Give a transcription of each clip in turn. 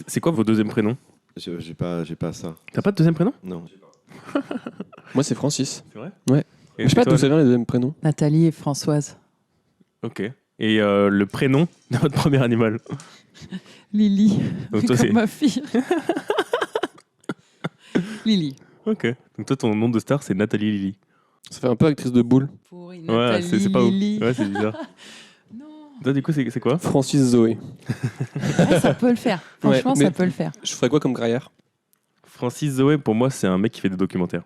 C'est quoi vos deuxièmes prénoms? J'ai pas ça. T'as pas de deuxième prénom? Non. Moi, c'est Francis. C'est vrai? Ouais. Et Je sais pas toi, d'où ça vient les deuxièmes prénoms. Nathalie et Françoise. Ok. Et le prénom de votre premier animal? Lily. Donc toi, comme c'est- ma fille. Lily. Ok. Donc toi, ton nom de star, c'est Nathalie Lily. Ça fait un peu actrice de boule. Pour une Ouais, Nathalie, c'est pas ouf. Lily. Ouais, c'est bizarre. Non. Toi, du coup, c'est quoi? Francis Zoé. Ouais, ça peut le faire. Franchement, Ouais, mais- ça peut le faire. Je ferais quoi comme carrière? Francis Zoé, pour moi, c'est un mec qui fait des documentaires.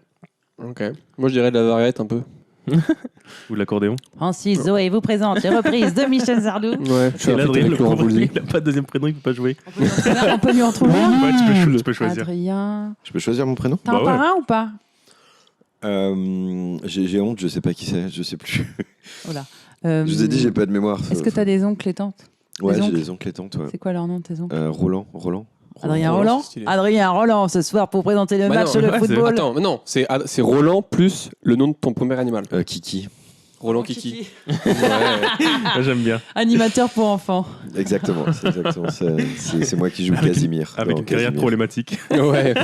Ok. Moi, je dirais de la variette un peu. Ou de l'accordéon. Francis Zoé vous présente les reprises de Michel Sardou. Ouais, je suis Et un là, feat Adrien, le avec Laurent pauvre, Voulzy. il a pas de deuxième prénom, il peut pas jouer. On peut lui en trouver un. Ouais, tu peux choisir. Adrien. Je peux choisir mon prénom? T'as Bah un ouais. parrain ou pas? J'ai honte, je sais pas qui c'est, je sais plus. Voilà. Je vous ai dit, j'ai pas de mémoire. Est-ce que t'as des oncles et tantes? Ouais, des j'ai oncles des oncles et tantes. Ouais. C'est quoi leur nom de tes oncles? Roland. Adrien Roland, Roland. c'est stylé. Adrien Roland ce soir pour présenter le Bah match non, de ouais, c'est- football. Attends, mais non, c'est Roland plus le nom de ton premier animal. Kiki. Roland Kiki. Ouais. Moi, j'aime bien. Animateur pour enfants. Exactement. C'est moi qui joue Avec- Casimir. Avec dans une carrière Casimir. problématique. Ouais.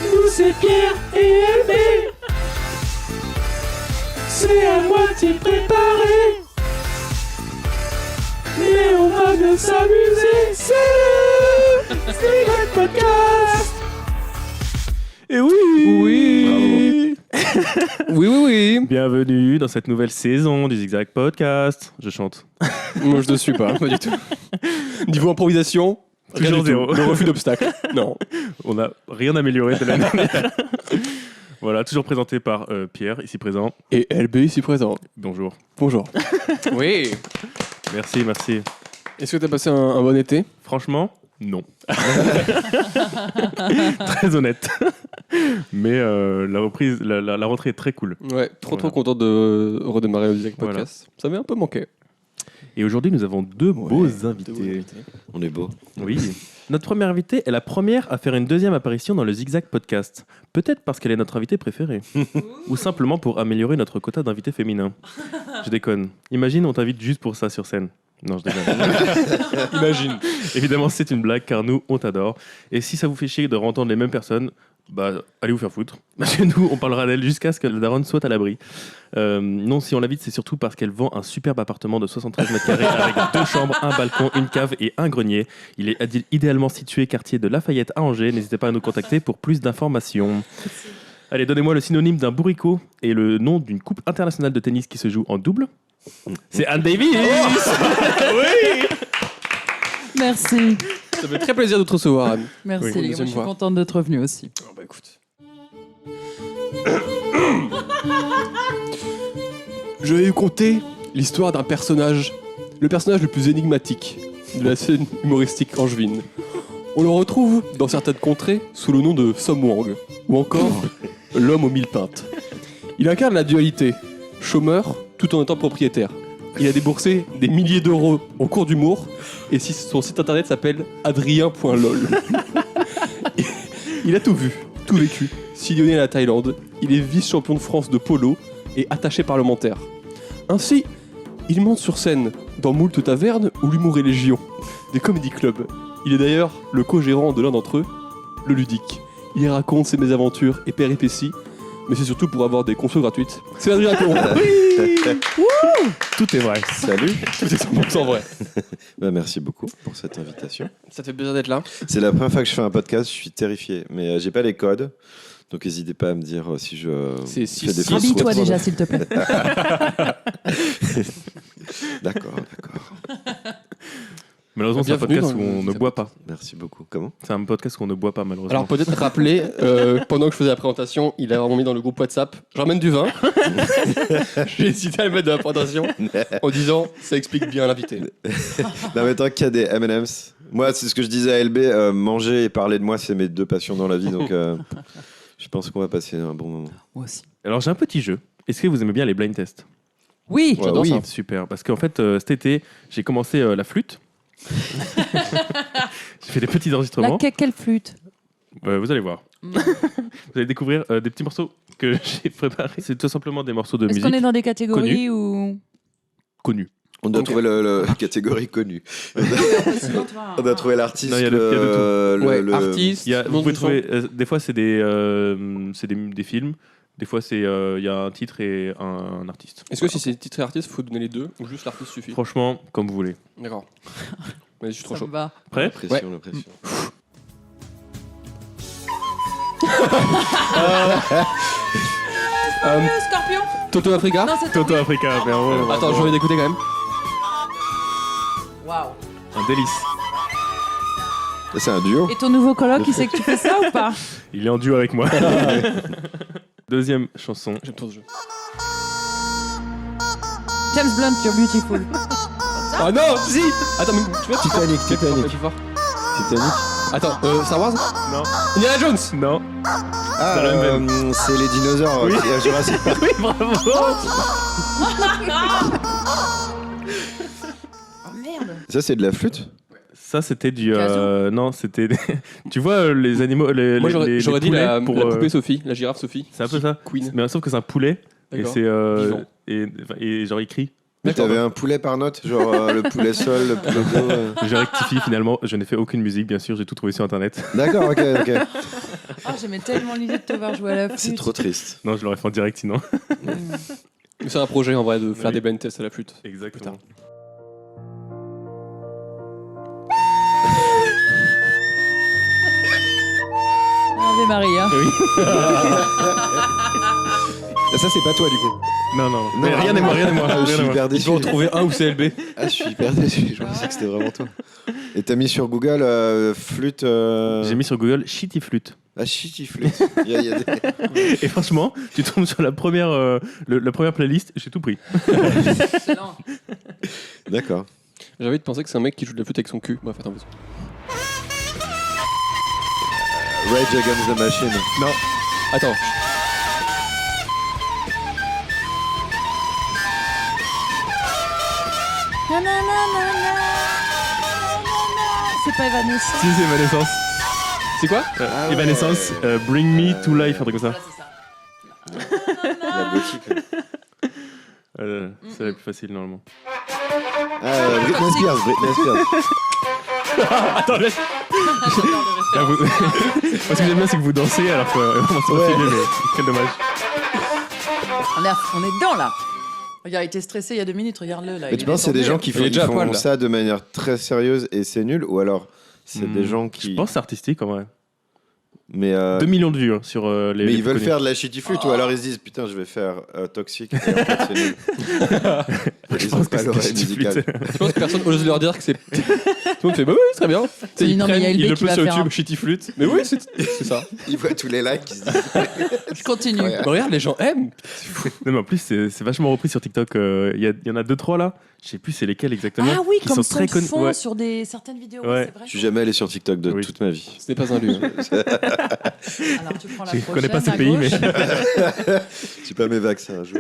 Nous c'est Pierre et Aimé. C'est à moitié préparé. Mais on va bien s'amuser. C'est le Zigzag Podcast. Et oui Oui. Oui. Bienvenue dans cette nouvelle saison du Zigzag Podcast. Je chante. Moi, je ne suis pas du tout. Niveau improvisation, rien Toujours du tout. zéro. Le refus d'obstacle. Non. On n'a rien amélioré de l'année dernière. Voilà, toujours présenté par Pierre, ici présent. Et LB ici présent. Bonjour. Bonjour. Oui. Merci. Est-ce que tu as passé un bon été? Franchement, non. Très honnête. Mais la reprise, la rentrée est très cool. Ouais, trop Voilà. content de redémarrer le Zigzag Voilà. Podcast. Ça m'avait un peu manqué. Et aujourd'hui, nous avons deux beaux invités. On est beau. Oui. Notre première invitée est la première à faire une deuxième apparition dans le Zigzag Podcast. Peut-être parce qu'elle est notre invitée préférée. Ou simplement pour améliorer notre quota d'invités féminins. Je déconne. Imagine, on t'invite juste pour ça sur scène. Non, je déconne. Imagine. Évidemment, c'est une blague car nous, on t'adore. Et si ça vous fait chier de entendre les mêmes personnes, bah, allez vous faire foutre. Parce que nous, on parlera d'elle jusqu'à ce que la daronne soit à l'abri. Non, si on l'invite, c'est surtout parce qu'elle vend un superbe appartement de 73 mètres carrés avec 2 chambres, un balcon, une cave et un grenier. Il est idéalement situé quartier de Lafayette à Angers. N'hésitez pas à nous contacter pour plus d'informations. Allez, donnez-moi le synonyme d'un bourricot et le nom d'une coupe internationale de tennis qui se joue en double. C'est Anne Davis. Oui. Merci. Ça fait très plaisir de te recevoir, Anne. Merci Oui. les gars. Moi, Deuxième je suis fois. contente d'être venue aussi. Oh, bah écoute. Je vais vous conter l'histoire d'un personnage, le personnage le plus énigmatique de la scène humoristique angevine. On le retrouve dans certaines contrées sous le nom de Som Wang, ou encore l'homme aux 1000 pintes. Il incarne la dualité, chômeur tout en étant propriétaire. Il a déboursé des milliers d'euros en cours d'humour, et son site internet s'appelle adrien.lol. Il a tout vu, tout vécu. Sillonné à la Thaïlande, il est vice-champion de France de polo et attaché parlementaire. Ainsi, il monte sur scène dans moult tavernes où l'humour est légion, des comédie clubs. Il est d'ailleurs le co-gérant de l'un d'entre eux, le Ludique. Il y raconte ses mésaventures et péripéties, mais c'est surtout pour avoir des consos gratuites. C'est Adrien Coron. Tout est vrai. Salut. Tout est 100% vrai. Bah, merci beaucoup pour cette invitation. Ça te fait plaisir d'être là. C'est la première fois que je fais un podcast, je suis terrifié. Mais j'ai pas les codes. Donc n'hésitez pas à me dire si je C'est fais des 6. fausses Habille-toi routes. déjà, s'il te plaît. D'accord. Malheureusement, c'est un Bienvenue podcast dans où le on ne Zigzag boit pas. Merci beaucoup. Comment? C'est un podcast où on ne boit pas, malheureusement. Alors peut-être rappeler, pendant que je faisais la présentation, il a vraiment mis dans le groupe WhatsApp « J'emmène du vin ». J'ai hésité à le mettre dans la présentation en disant « Ça explique bien l'invité Non mais tant qu'il y a des M&M's. Moi, c'est ce que je disais à LB, manger et parler de moi, c'est mes deux passions dans la vie. Donc je pense qu'on va passer un bon moment. Moi aussi. Alors, j'ai un petit jeu. Est-ce que vous aimez bien les blind tests? Oui. Ouais, J'adore oui. ça. Super. Parce qu'en fait, cet été, j'ai commencé la flûte. J'ai fait des petits enregistrements. Quelle flûte? Vous allez voir. Vous allez découvrir des petits morceaux que j'ai préparés. C'est tout simplement des morceaux de Est-ce musique qu'on est dans des catégories ou... connus. On doit Ok. trouver la catégorie connue. On a trouvé l'artiste. Non, il y a de Ouais, artiste. Vous nom pouvez du trouver, des fois, c'est des films. Des fois, il y a un titre et un artiste. Est-ce que si c'est titre et artiste, il faut donner les deux ou juste l'artiste suffit? Franchement, comme vous voulez. D'accord. Mais je suis trop Ça chaud. me va. Prêt? La pression, la pression. Scorpion. Toto Africa. Non, c'est Toto Africa, bravo. Attends, j'ai envie d'écouter quand même. Waouh. Un délice. Ça, c'est un duo. Et ton nouveau coloc, il sait que tu fais ça ou pas? Il est en duo avec moi. Deuxième chanson. J'aime trop ce jeu. James Blunt, You're Beautiful. Ah non, si. Attends, mais tu vois, Titanic, Titanic. plus fort. Titanic. Attends, Star Wars? Non. Indiana Jones. Non. Ah, C'est la même c'est les dinosaures. Oui. Jurassic Park. Oui, bravo. Oh merde. Ça, c'est de la flûte. Ça, c'était du. Kazoo. Non, c'était. tu vois, les animaux. Moi, j'aurais dit poulets la pour, poupée Sophie, la girafe Sophie. C'est un peu ça. Queen. Mais sauf que c'est un poulet. Et D'accord. c'est. Vivant. Et genre, il crie. Mais D'accord. t'avais un poulet par note, genre le poulet sol, le poulet d'eau. J'ai rectifié finalement. Je n'ai fait aucune musique, bien sûr. J'ai tout trouvé sur internet. D'accord, ok, ok. Ah, j'aimais tellement l'idée de te voir jouer à la flûte. C'est trop triste. Non, je l'aurais fait en direct sinon. Mais c'est un projet en vrai de faire Oui. des blind tests à la flûte. Exactement. Ave Maria. Oui. Ah, ça, c'est pas toi, du coup. Non, non. Mais rien n'est moi, rien n'est moi. Ah, je rien suis n'est moi. hyper Il déçu. faut en trouver un ou CLB. Ah, je suis hyper déçu. Je pensais que c'était vraiment toi. Et t'as mis sur Google flûte. J'ai mis sur Google Shitty Flute. Ah, shitty flûte. Il y a des... Et franchement, tu tombes sur la première, la première playlist, j'ai tout pris. Excellent. D'accord. J'ai envie de penser que c'est un mec qui joue de la flûte avec son cul. Bref, attends. Rage Against the Machine. Non, Attends. C'est pas Evanescence. si c'est Evanescence. C'est quoi? Ah ouais. Evanescence, Bring Me to Life, un truc comme ça. Voilà, c'est ça. La gothique. C'est la plus facile normalement. Ah, Britney Spears, Britney Spears. Attends, laisse. Ah, vous- Moi, ce que j'aime bien, c'est que vous dansez alors qu'on s'en Ouais. filme, mais quel dommage. On est dedans là. Regarde, il était stressé il y a 2 minutes, regarde-le là. Mais tu penses que c'est des gens qui Il est font, déjà à qui poil, font là. ça de manière très sérieuse et c'est nul, ou alors c'est des gens qui. Je pense que c'est artistique en vrai. Mais, 2 millions de vues hein, sur les. mais les ils veulent plus faire de la shitty flute, ou alors ils se disent putain, je vais faire Toxic, et en fait c'est nul. Je Ils ont pense que pas c'est l'oreille Shitty musicale. Flute. Je pense que personne ose leur dire que c'est. Tout le monde fait bah oui, très bien. Tu sais, Oui, non, mais il y a ils LB le qui postent va sur faire YouTube, un- shitty flûte. Mais oui, c'est ça. Ils voient tous les likes, ils se disent Je continue. Ouais. Mais regarde, les gens aiment. Non, mais en plus, c'est vachement repris sur TikTok. Il y en a 2-3 là. Je sais plus c'est lesquels exactement. Ah oui, qui comme sont son très connus. fond Ouais. sur certaines vidéos, Ouais. c'est vrai. je suis jamais allé sur TikTok de Oui. toute ma vie. Ce n'est pas un lieu. Alors tu prends la Je prochaine. connais pas ce à pays, mais. gauche. J'ai pas mes vaccins un jour.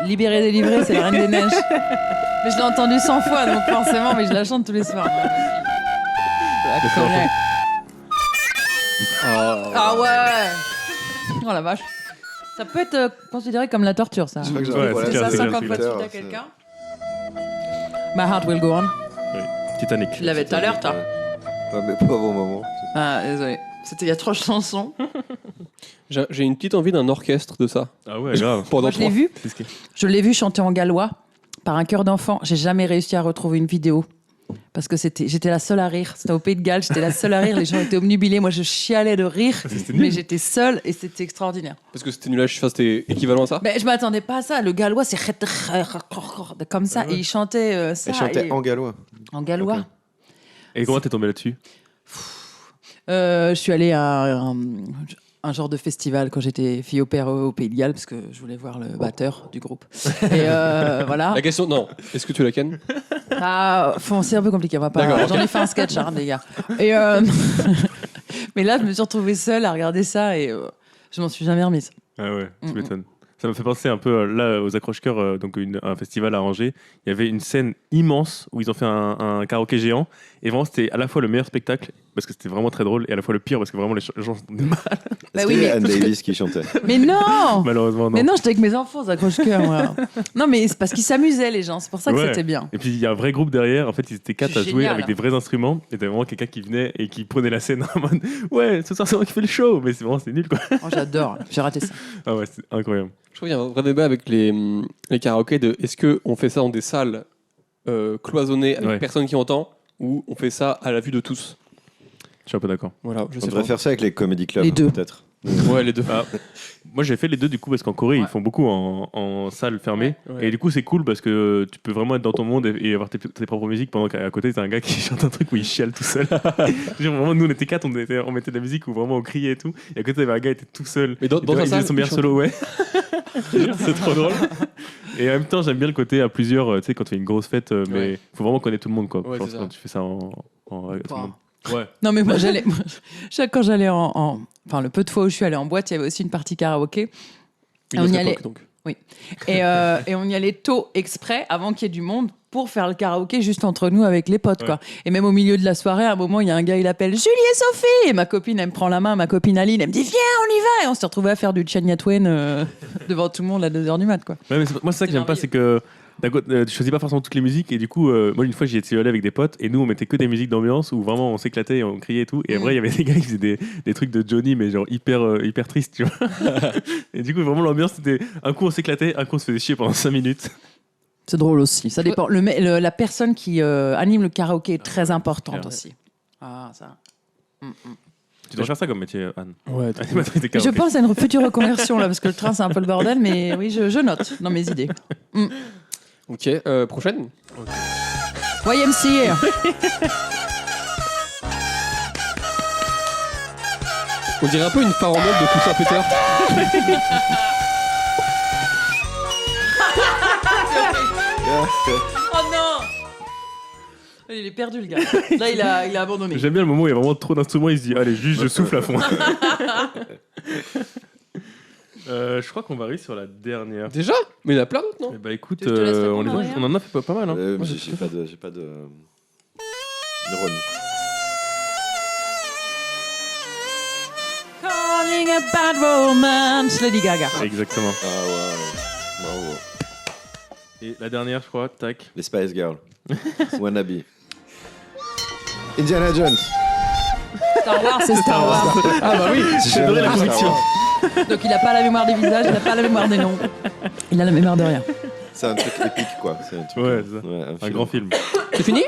Libéré, délivré, c'est la Reine des Neiges. Mais je l'ai entendu 100 fois, donc forcément, mais je la chante tous les soirs. Je la connais. Ah ouais. Oh la vache. Ça peut être considéré comme la torture, ça. Je crois que j'ai Ouais, un problème c'est C'est ça, clair, avec 50 fois de Twitter, suite à c'est- quelqu'un. My heart will go on. Titanic. Tu l'avais tout à l'heure, toi. Ouais, mais pas au bon moment. Ah, désolé. C'était il y a 3 chansons. J'ai une petite envie d'un orchestre de ça. Ah ouais, grave. Pendant Moi, je l'ai 3. vu. C'est ce qui- Je l'ai vu chanter en gallois par un chœur d'enfant. J'ai jamais réussi à retrouver une vidéo. Parce que j'étais la seule à rire. C'était au Pays de Galles, j'étais la seule à rire. Les gens étaient obnubilés. Moi, je chialais de rire. Mais j'étais seule et c'était extraordinaire. Parce que c'était nul à chiffre, c'était équivalent à ça. Mais je m'attendais pas à ça. Le gallois, c'est comme ça. Ah ouais. Et il chantait ça. Elle chantait et- en gallois. en gallois. Ok. Et comment t'es tombé là-dessus? Je suis allée à un genre de festival quand j'étais fille au père au Pays de Galles parce que je voulais voir le batteur du groupe. Et voilà. La question, non. Est-ce que tu la kennes? Ah, c'est un peu compliqué. On va pas. D'accord, J'en ai fait un sketch, hein, les gars. Et mais là, je me suis retrouvée seule à regarder ça et je m'en suis jamais remise. Ah ouais, tu Mm, m'étonnes. Ça me fait penser un peu là aux Accroche-Cœurs, donc un festival à Angers. Il y avait une scène immense où ils ont fait un karaoké géant. Et vraiment, c'était à la fois le meilleur spectacle parce que c'était vraiment très drôle et à la fois le pire parce que vraiment les gens sont mal. Bah C'était oui, mais- Anne Davis qui chantait. Mais non Malheureusement, non. Mais non, j'étais avec mes enfants aux accroche-cœurs, moi. Non, mais c'est parce qu'ils s'amusaient, les gens. C'est pour ça que Ouais. c'était bien. Et puis il y a un vrai groupe derrière. En fait, ils étaient 4 C'est à jouer génial. avec des vrais instruments. Et t'avais vraiment quelqu'un qui venait et qui prenait la scène en mode ouais, ce soir c'est moi qui fais le show. Mais c'est nul quoi. Oh, j'adore. J'ai raté ça. Ah ouais, c'est incroyable. Je trouve qu'il y a un vrai débat avec les karaokés de est-ce qu'on fait ça dans des salles cloisonnées avec Ouais. personne qui entend ou on fait ça à la vue de tous. Je suis un peu d'accord. Voilà, je On sais devrait pas. faire ça avec les comedy clubs, Les deux. peut-être. Ouais, les deux. Moi j'ai fait les deux du coup parce qu'en Corée Ouais. ils font beaucoup en salle fermée. Ouais. Et du coup c'est cool parce que tu peux vraiment être dans ton monde et avoir tes propres musiques pendant qu'à côté t'as un gars qui chante un truc où il chiale tout seul. Genre, vraiment, nous on était 4, on mettait de la musique où vraiment on criait et tout. Et à côté t'avais un gars qui était tout seul. Mais dans Et ta il faisait salle, son meilleur il chante. solo, ouais. C'est trop drôle. Et en même temps, j'aime bien le côté à plusieurs, tu sais, quand tu fais une grosse fête, mais Ouais. faut vraiment connaître tout le monde, quoi. Ouais, Je pense c'est ça. quand tu fais ça en tout le monde. Ouais. Non, mais moi, quand j'allais enfin, le peu de fois où je suis allée en boîte, il y avait aussi une partie karaoké. Une on autre y allait. époque, donc. Et on y allait tôt exprès avant qu'il y ait du monde pour faire le karaoké juste entre nous avec les potes, quoi. Et même au milieu de la soirée, à un moment, il y a un gars, il appelle Julie et Sophie. Et ma copine, elle me prend la main, ma copine Aline, elle me dit viens, on y va. Et on s'est retrouvés à faire du Shania Twain devant tout le monde à 2h du mat, quoi. Ouais, mais moi, c'est ça que j'aime pas, c'est que d'un côté, tu choisis pas forcément toutes les musiques. Et du coup, moi, une fois, j'y étais allé avec des potes et nous, on mettait que des musiques d'ambiance où vraiment on s'éclatait et on criait et tout. Et après, il y avait des gars qui faisaient des trucs de Johnny, mais genre hyper tristes, tu vois. Et du coup, vraiment, l'ambiance, c'était un coup, on s'éclatait, un coup, on se faisait chier pendant 5 minutes. C'est drôle aussi. Ça dépend. La personne qui anime le karaoké est très importante clair. aussi. Ah, ça. Tu dois faire ça comme métier, Anne. Ouais, Animatrice de Je karaoké. pense à une future reconversion, là, parce que le train, c'est un peu le bordel, mais oui, je note dans mes idées. Ok, prochaine. YMCA. On dirait un peu une farandole de Toussaint Peter. Oh non! Il est perdu, le gars. Là, il a abandonné. J'aime bien le moment où il y a vraiment trop d'instruments, il se dit allez, juste je souffle à fond. Je crois qu'on va arriver sur la dernière. Déjà? Mais il y en a plein d'autres, non? Eh bah écoute, Tu veux que je te laisse on, répondre, les a- Adrien on en a fait pas mal. Hein. Moi, J'ai pas de neurones. Calling a bad romance, Lady Gaga. Exactement. Ah ouais. Bravo. Et la dernière, je crois, tac. Les Spice Girls. Wannabe. Indiana Jones. Star Wars, c'est Star Wars. Ah bah oui. J'ai adoré la conviction. Donc, il a pas la mémoire des visages, il a pas la mémoire des noms. Il a la mémoire de rien. C'est un truc épique, quoi. C'est un truc. Ouais, c'est ça. Ouais, Un film. grand film. C'est fini?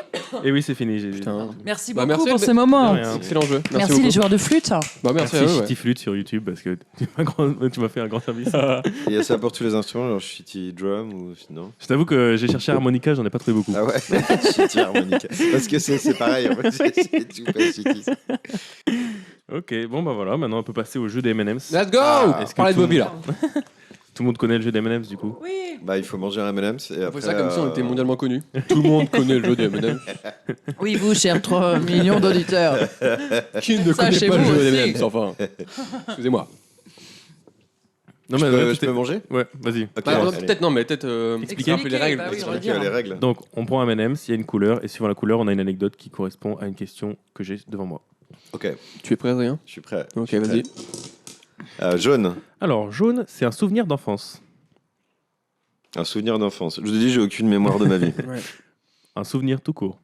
Et oui, c'est fini. Putain. Merci Bah, beaucoup merci, pour mais- ce moment. De rien. Excellent jeu. Merci beaucoup. les joueurs de flûte. Bah merci, Merci à eux, ouais. Shitty Flute sur YouTube parce que tu m'as fait un grand service. Il y a ça pour tous les instruments, genre shitty drum ou non. Je t'avoue que j'ai cherché harmonica, j'en ai pas trouvé beaucoup. Ah ouais, shitty harmonica. Parce que c'est pareil, en fait, c'est tout pas shitty. Ok, bon bah voilà, maintenant on peut passer au jeu des M&M's. Let's go. est-ce que Parlez de tout- Bobby là. Tout le monde connaît le jeu des M&M's du coup. Oui. Bah, il faut manger un M&M's et On après. fait ça comme si on était mondialement connus. Tout le monde connaît le jeu des M&M's. Oui, vous, chers 3 millions d'auditeurs. Qui ne connaît Sachez pas le vous jeu des aussi. M&M's, enfin. Excusez-moi. Non Je mais peux, ouais, je peux manger ouais, vas-y. Ok, Bah, allez. peut-être non, mais peut-être Expliquer un peu les règles. bah oui, on va Expliquez dire. les règles. Donc on prend un M&M's, il y a une couleur et suivant la couleur, on a une anecdote qui correspond à une question que j'ai devant moi. Ok, Tu es prêt, Adrien? je suis prêt. Ok, Je suis vas-y. prêt. Jaune, Alors jaune, c'est un souvenir d'enfance. un souvenir d'enfance. Je vous ai dit, j'ai aucune mémoire de ma vie. Un souvenir tout court.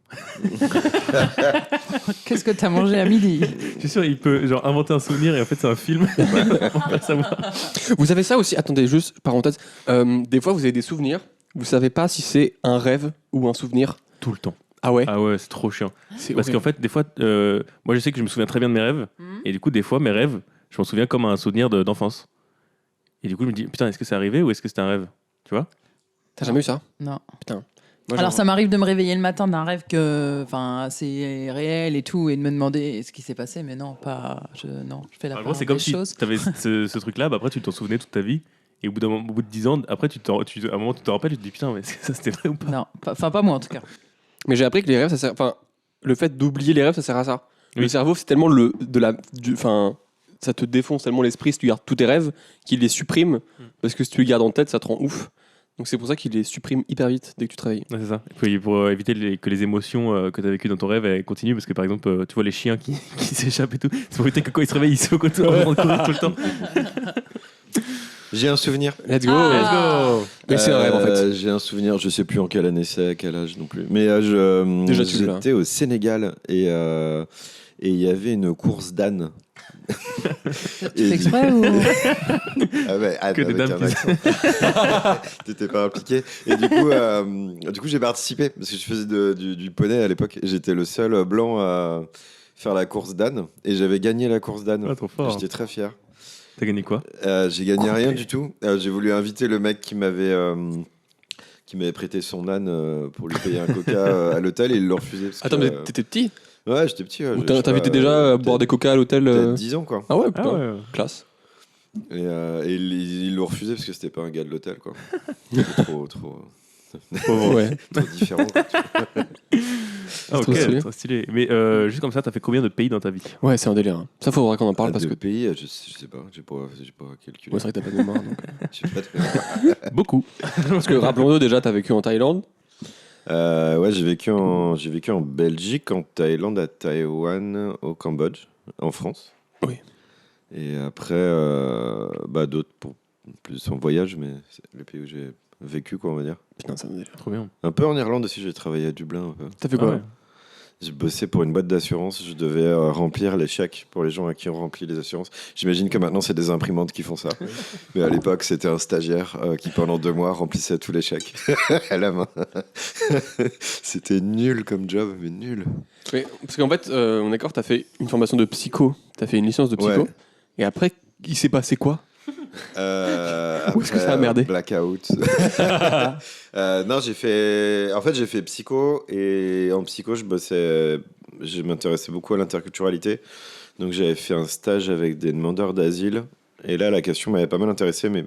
Qu'est-ce que t'as mangé à midi? Je suis sûr il peut genre inventer un souvenir et en fait c'est un film. On va savoir. Vous avez ça aussi? Attendez, juste parenthèse. Des fois, vous avez des souvenirs. Vous savez pas si c'est un rêve ou un souvenir. Tout le temps. Ah ouais? Ah ouais, c'est trop chiant. C'est Parce qu'en fait, des fois, moi je sais que je me souviens très bien de mes rêves. Et du coup, des fois, mes rêves, je m'en souviens comme un souvenir d'enfance. Et du coup, je me dis, putain, est-ce que c'est arrivé ou est-ce que c'était un rêve? Tu vois? T'as jamais eu ça? Non. Putain. Moi, Alors genre- ça m'arrive de me réveiller le matin d'un rêve c'est réel et tout et de me demander ce qui s'est passé, mais non, je fais la En part gros, c'est des comme si choses. tu avais ce truc-là, bah après, tu t'en souvenais toute ta vie. Et au bout de 10 ans, après, à un moment, tu te rappelles, tu te dis, putain, mais est-ce que ça c'était vrai ou pas? Non, enfin pas moi en tout cas. Mais j'ai appris que les rêves, ça sert. Enfin, le fait d'oublier les rêves, ça sert à ça. Le Oui. cerveau, c'est tellement ça te défonce tellement l'esprit si tu gardes tous tes rêves qu'il les supprime parce que si tu les gardes en tête, ça te rend ouf. Donc c'est pour ça qu'il les supprime hyper vite dès que tu te réveilles. Ouais, c'est ça. Pour éviter que les émotions que tu as vécues dans ton rêve elles continuent, parce que par exemple, tu vois les chiens qui s'échappent et tout, c'est pour éviter que quand ils se réveillent, ils se courir tout le temps. J'ai un souvenir. Let's go. Let's go. Mais c'est un rêve en fait. J'ai un souvenir, je sais plus en quelle année c'est, à quel âge non plus. Mais Déjà, tu l'as. j'étais au Sénégal et il y avait une course d'âne. Tu fais exprès ou Ah ouais, âne Que des avec dames un qui- accent. T'étais pas impliqué. Et du coup j'ai participé parce que je faisais du poney à l'époque. J'étais le seul blanc à faire la course d'âne et j'avais gagné la course d'âne. Ah, trop fort. J'étais très fier. T'as gagné quoi? J'ai gagné rien du tout. J'ai voulu inviter le mec qui m'avait prêté son âne pour lui payer un coca à l'hôtel et il l'a refusé. Parce Attends, que, mais t'étais petit ouais, j'étais petit. Ouais, ou je sais t'invitais pas, déjà à peut-être- boire des coca à l'hôtel peut-être 10 ans, quoi. Ah ouais, Ah putain. ouais. Classe. Et ils l'ont refusé parce que c'était pas un gars de l'hôtel, quoi. C'était trop Ouais. différent. Quoi. Ah, ok, trop stylé. trop stylé. Mais juste comme ça, t'as fait combien de pays dans ta vie? Ouais, c'est un délire. hein. Ça, faudra qu'on en parle parce De que. pays, je sais pas, j'ai pas calculé. Ouais, c'est vrai que t'as pas de mémoire. Donc... J'ai pas de- Beaucoup. Parce que rappelons-le, déjà, t'as vécu en Thaïlande. Ouais, j'ai vécu en Belgique, en Thaïlande, à Taïwan, au Cambodge, en France. Oui. Et après, d'autres pour plus en voyage, mais c'est le pays où j'ai vécu, quoi, on va dire. Putain, c'est un délire. Trop bien. Un peu en Irlande aussi, j'ai travaillé à Dublin. Un peu. T'as fait quoi Ah ouais. J'ai bossé pour une boîte d'assurance, je devais remplir les chèques pour les gens à qui on remplit les assurances. J'imagine que maintenant c'est des imprimantes qui font ça. Mais à l'époque c'était un stagiaire qui pendant 2 mois remplissait tous les chèques à la main. C'était nul comme job, mais nul. Mais, parce qu'en fait, on est d'accord, t'as fait une formation de psycho, t'as fait une licence de psycho, Ouais. et après, il s'est passé quoi? Où est-ce que ça a merdé? Blackout. Non, j'ai fait psycho et en psycho je m'intéressais beaucoup à l'interculturalité. Donc j'avais fait un stage avec des demandeurs d'asile et là la question m'avait pas mal intéressé mais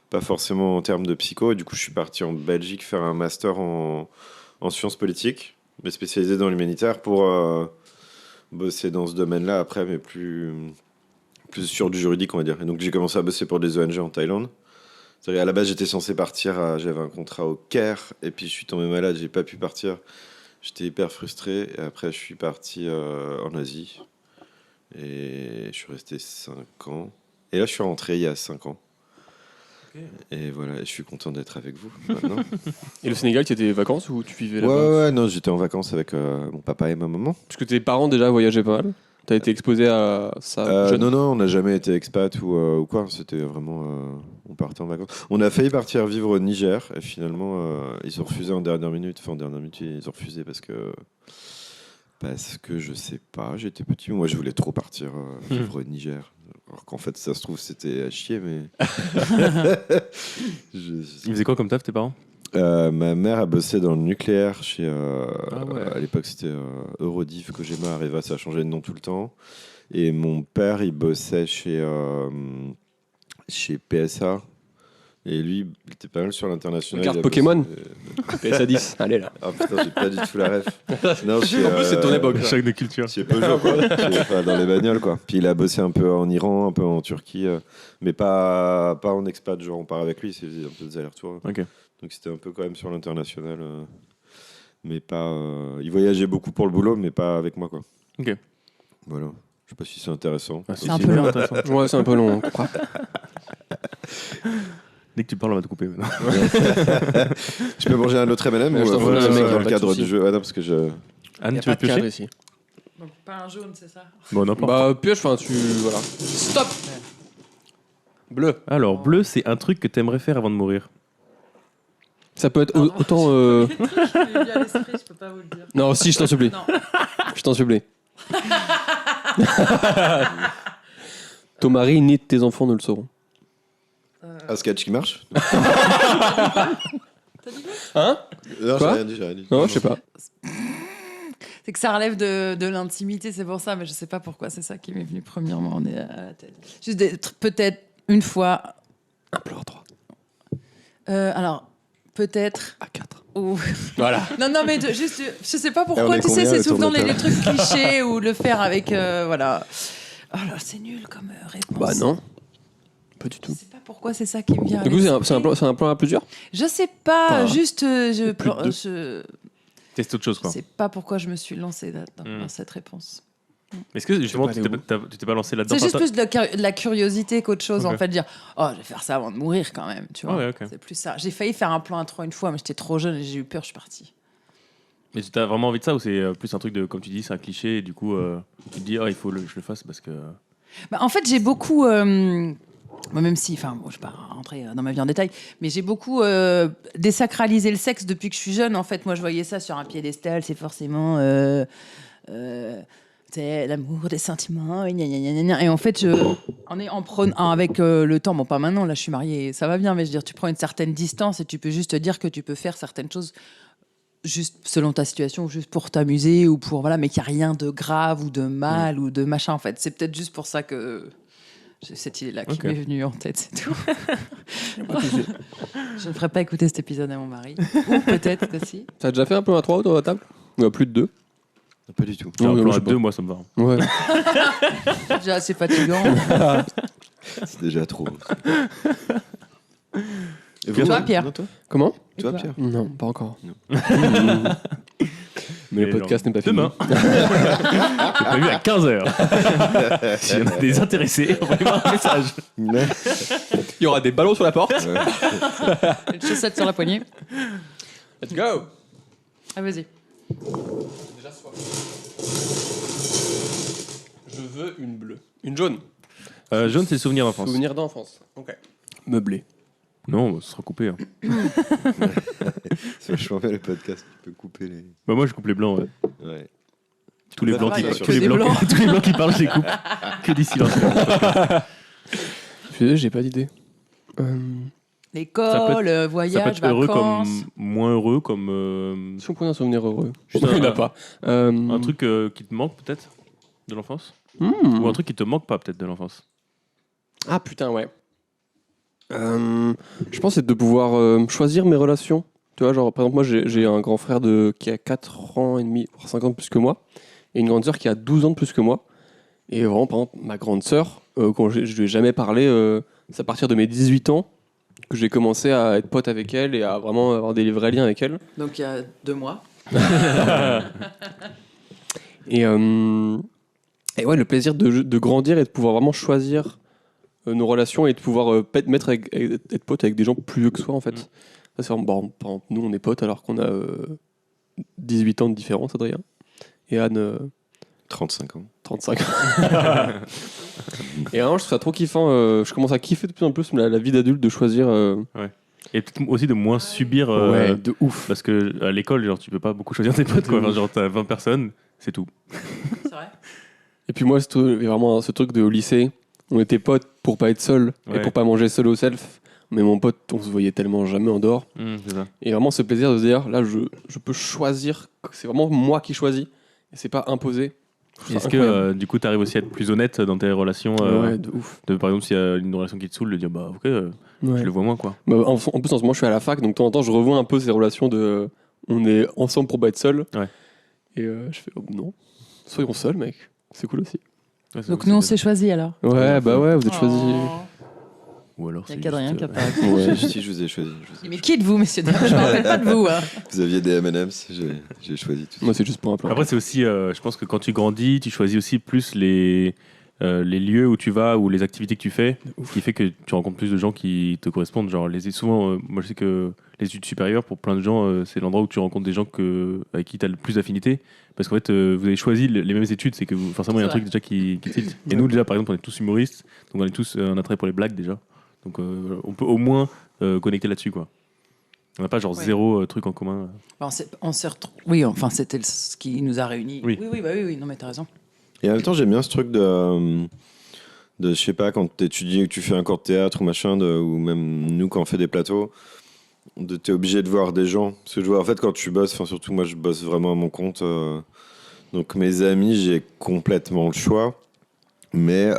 pas forcément en termes de psycho. Et du coup je suis parti en Belgique faire un master en sciences politiques mais spécialisé dans l'humanitaire pour bosser dans ce domaine-là après mais plus sur du juridique on va dire. Et donc j'ai commencé à bosser pour des ONG en Thaïlande. C'est-à-dire, à la base, j'étais censé partir, j'avais un contrat au Caire, et puis je suis tombé malade, j'ai pas pu partir. J'étais hyper frustré, et après, je suis parti en Asie, et je suis resté 5 ans. Et là, je suis rentré il y a 5 ans. Ok. Et voilà, je suis content d'être avec vous maintenant. Et le Sénégal, tu étais vacances ou tu vivais ouais, là-bas? ouais, non, j'étais en vacances avec mon papa et ma maman. Parce que tes parents déjà voyageaient pas mal. T'as été exposé à ça jeune. Non, on n'a jamais été expat ou quoi. C'était vraiment. On partait en vacances. On a failli partir vivre au Niger et finalement, ils ont refusé en dernière minute. Enfin, en dernière minute, ils ont refusé parce que je sais pas, j'étais petit. Moi, je voulais trop partir vivre au Niger. Alors qu'en fait, ça se trouve, c'était à chier, mais. Ils faisaient quoi comme taf, tes parents? Ma mère a bossé dans le nucléaire chez. Ouais. À l'époque, c'était Eurodiv, Kojima, Areva, ça a changé de nom tout le temps. Et mon père, il bossait chez PSA. Et lui, il était pas mal sur l'international. Regarde Il a Pokémon. bossé- PSA 10, allez là. Ah putain, j'ai pas du tout la ref. Non, En plus, c'est ton époque. Choc de culture. Chez Peugeot, quoi. Enfin, dans les bagnoles, quoi. Puis il a bossé un peu en Iran, un peu en Turquie, mais pas en expat. Genre, on part avec lui, il faisait un peu des allers-retours. Ok. Donc c'était un peu quand même sur l'international. Mais pas. Il voyageait beaucoup pour le boulot, mais pas avec moi, quoi. Ok. Voilà. Je sais pas si c'est intéressant. Ah, si, C'est un si, peu long. intéressant. Ouais, c'est un peu long. On comprend. Dès que tu parles, on va te couper maintenant. Je peux manger un autre M&M Ouais, ou je t'en faut prie, que ce ouais, soit ouais, dans pas le de cadre souci. du jeu? Ah non, parce que je. Anne, Y a tu veux pas de cadre piocher? ici. Donc pas un jaune, c'est ça? Bon, n'importe. Bah, pioche, enfin, tu. Voilà. Stop! Bleu. Alors, bleu, c'est un truc que t'aimerais faire avant de mourir. Ça peut être Pardon. autant. Je l'ai à l'esprit, je peux pas vous le dire. Non, si, je t'en supplie. Non. Je t'en supplie. Ton mari ni tes enfants ne le sauront. Un sketch qui marche? T'as dit quoi? Hein? Non, j'ai Quoi rien dit, j'ai rien dit. Non, je sais pas. C'est que ça relève de l'intimité, c'est pour ça, mais je sais pas pourquoi, c'est ça qui m'est venu premièrement à la tête. Juste d'être peut-être une fois. Implore 3. Alors, peut-être. À 4. Ou... Voilà. Non, mais juste, je sais pas Et on pourquoi, est tu sais, combien c'est autour souvent de la les table trucs clichés ou le faire avec, voilà. Oh là, c'est nul comme réponse. Bah non, pas du tout. Je sais pas pourquoi c'est ça qui me vient. à Du coup, l'esprit. c'est un plan à plusieurs. Je sais pas, Enfin, juste plus de deux. je Teste autre chose, quoi. sais pas pourquoi je me suis lancée dans cette réponse. Est-ce que justement, pas tu aller tu t'es pas lancé là-dedans? C'est juste Enfin, plus de la curiosité qu'autre chose, Ok. en fait, dire oh, je vais faire ça avant de mourir quand même, tu vois. Ouais, ok. C'est plus ça. J'ai failli faire un plan intro une fois, mais j'étais trop jeune et j'ai eu peur, je suis partie. Mais tu as vraiment envie de ça ou c'est plus un truc de, comme tu dis, c'est un cliché et du coup, tu te dis, il faut que je le fasse parce que. Bah, en fait, j'ai beaucoup. Moi, même si, enfin, bon, je ne vais pas rentrer dans ma vie en détail, mais j'ai beaucoup désacralisé le sexe depuis que je suis jeune. En fait, moi, je voyais ça sur un piédestal, c'est forcément c'est l'amour, des sentiments, gna, gna, gna, gna. Et en fait, avec le temps, bon, pas maintenant, là, je suis mariée, ça va bien, mais je veux dire, tu prends une certaine distance et tu peux juste te dire que tu peux faire certaines choses juste selon ta situation, juste pour t'amuser ou pour voilà, mais qu'il n'y a rien de grave ou de mal ou de machin. En fait, c'est peut-être juste pour ça que j'ai cette idée-là qui Ok. m'est venue en tête, c'est tout. Je ne ferai pas écouter cet épisode à mon mari. Ou peut-être que si. T'as déjà fait un plan à 3 autour de la table? Ou à plus de 2? Pas du tout. Un Ouais, plan je à sais pas. 2, moi, ça me va. Ouais. Déjà, c'est fatigant. C'est déjà trop. Et Toi, vous, Pierre non, toi, Comment? toi, toi Pierre. Non, pas encore. Non. Mais le podcast n'est pas fini. Demain. C'est prévu à 15h. S'il y en a des intéressés, envoyez-moi un message. Il y aura des ballons sur la porte. Une chaussette sur la poignée. Let's go. Ah, vas-y. Je veux une bleue. Une jaune. Jaune, c'est souvenir d'enfance. Souvenir d'enfance. Ok. Meublé. Non, ce sera coupé. Hein. C'est vachement bien le podcast. Tu peux couper les. Bah, moi, je coupe les blancs. Ouais. Ouais. Tous les Ah, blancs ouais, qui que tous les des blancs blancs. tous les blancs qui parlent, je les coupe. Que des silences. Je suis désolé, j'ai pas d'idée. L'école, Ça peut voyage, être heureux vacances. comme moins heureux, comme Si on prenait un souvenir heureux. Juste Il n'y en a un- pas. un truc qui te manque peut-être de l'enfance, ou un truc qui te manque pas peut-être de l'enfance. Ah putain, ouais. Je pense que c'est de pouvoir choisir mes relations. Tu vois, genre, par exemple, moi, j'ai un grand frère qui a 4 ans et demi, voire 5 ans de plus que moi, et une grande sœur qui a 12 ans de plus que moi. Et vraiment, par exemple, ma grande sœur, quand je lui ai jamais parlé, c'est à partir de mes 18 ans que j'ai commencé à être pote avec elle et à vraiment avoir des vrais liens avec elle. Donc, il y a 2 mois. Et ouais, le plaisir de grandir et de pouvoir vraiment choisir nos relations et de pouvoir être pote avec des gens plus vieux que soi, en fait. Mm. Ça, c'est vraiment, bon, par exemple, nous, on est potes alors qu'on a 18 ans de différence, Adrien. Et Anne, 35 ans. 35 ans. Et vraiment, je trouve ça trop kiffant. Je commence à kiffer de plus en plus la vie d'adulte, de choisir. Et peut-être aussi de moins subir. Ouais, de ouf. Parce que à l'école, genre, tu peux pas beaucoup choisir tes potes. Quoi. Enfin, genre, t'as 20 personnes, c'est tout. C'est vrai. Et puis moi, il y a vraiment ce truc de au lycée, on était potes pour pas être seul et Ouais. pour pas manger seul au self. Mais mon pote, on se voyait tellement jamais en dehors. C'est ça. Et vraiment ce plaisir de se dire, là, je peux choisir. C'est vraiment moi qui choisis. Et c'est pas imposé. Je trouve ça Est-ce que incroyable. du coup, tu arrives aussi à être plus honnête dans tes relations Ouais, de ouf. par exemple, s'il y a une relation qui te saoule, de dire bah ok, Ouais. je le vois moins quoi. Bah, en plus, en ce moment, je suis à la fac, donc de temps en temps, je revois un peu ces relations de. On est ensemble pour pas être seul. Ouais. Et je fais, oh, non, soyons seuls, mec. C'est cool aussi. Ouais, Donc, nous, on s'est choisis alors. Ouais, bah ouais, vous êtes choisis. Ou alors Il y a c'est qu'Adrien juste, qui a pas. Ouais. Si, je vous ai choisi. Mais qui êtes-vous, messieurs dames? Je me rappelle pas de vous. Hein. Vous aviez des M&M's, j'ai choisi tout. Moi, c'est juste pour un plan. Après, c'est aussi, je pense que quand tu grandis, tu choisis aussi plus les lieux où tu vas ou les activités que tu fais, ce qui fait que tu rencontres plus de gens qui te correspondent. Genre, souvent, moi je sais que les études supérieures, pour plein de gens, c'est l'endroit où tu rencontres des gens avec qui tu as le plus d'affinité. Parce qu'en fait, vous avez choisi les mêmes études, c'est que forcément, il y a un C'est truc déjà qui tilt. Et nous, déjà, par exemple, on est tous humoristes, donc on est tous un attrait pour les blagues déjà. Donc, on peut au moins connecter là-dessus, quoi. On n'a pas genre Ouais. zéro truc en commun. On s'est retrouvés. Oui, enfin, c'était ce qui nous a réunis. Oui. Oui, non, mais t'as raison. Et en même temps, j'aime bien ce truc de je sais pas, quand tu étudies ou que tu fais un cours de théâtre ou machin, ou même nous quand on fait des plateaux, t'es obligé de voir des gens. Parce que je vois, en fait, quand tu bosses, enfin surtout moi, je bosse vraiment à mon compte. Donc mes amis, j'ai complètement le choix. Mais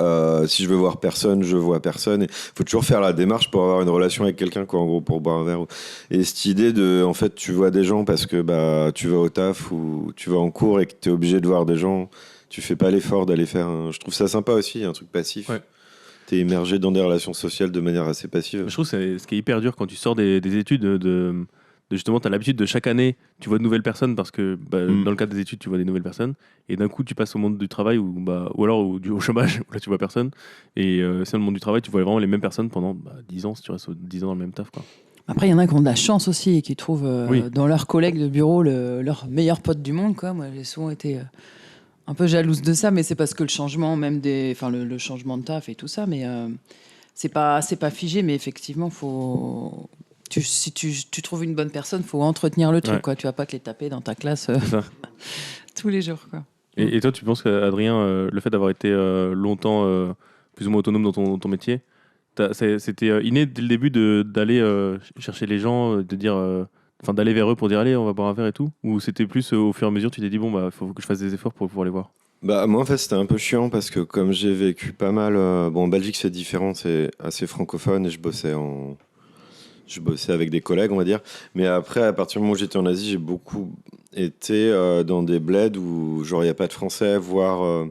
si je veux voir personne, je vois personne. Il faut toujours faire la démarche pour avoir une relation avec quelqu'un, quoi, en gros, pour boire un verre. Et cette idée de, en fait, tu vois des gens parce que bah, tu vas au taf ou tu vas en cours et que tu es obligé de voir des gens. tu fais pas l'effort d'aller faire. Je trouve ça sympa aussi, un truc passif. Ouais. T'es immergé dans des relations sociales de manière assez passive. Je trouve que ce qui est hyper dur quand tu sors des études, de justement, tu as l'habitude de chaque année, tu vois de nouvelles personnes parce que dans le cadre des études, tu vois des nouvelles personnes. Et d'un coup, tu passes au monde du travail ou alors au chômage, où là, tu vois personne. Et c'est dans le monde du travail, tu vois vraiment les mêmes personnes pendant 10 ans, si tu restes 10 ans dans le même taf. Quoi. Après, il y en a qui ont de la chance aussi et qui trouvent Oui. dans leurs collègues de bureau leur meilleur pote du monde. Quoi. Moi, j'ai souvent été un peu jalouse de ça, mais c'est parce que le changement, même le changement de taf et tout ça, mais c'est pas figé, mais effectivement, si tu trouves une bonne personne, faut entretenir le truc. Ouais. Quoi. Tu vas pas te les taper dans ta classe C'est ça. tous les jours. Quoi. Et toi, tu penses qu'Adrien, le fait d'avoir été longtemps plus ou moins autonome dans ton métier, c'était inné dès le début d'aller chercher les gens, d'aller vers eux pour dire allez, on va boire un verre et tout? Ou c'était plus au fur et à mesure, tu t'es dit bon, bah, faut que je fasse des efforts pour pouvoir les voir? Bah, moi, en fait, c'était un peu chiant parce que comme j'ai vécu pas mal. En Belgique, c'est différent, c'est assez francophone et je bossais avec des collègues, on va dire. Mais après, à partir du moment où j'étais en Asie, j'ai beaucoup été dans des bleds où, genre, il n'y a pas de français, voire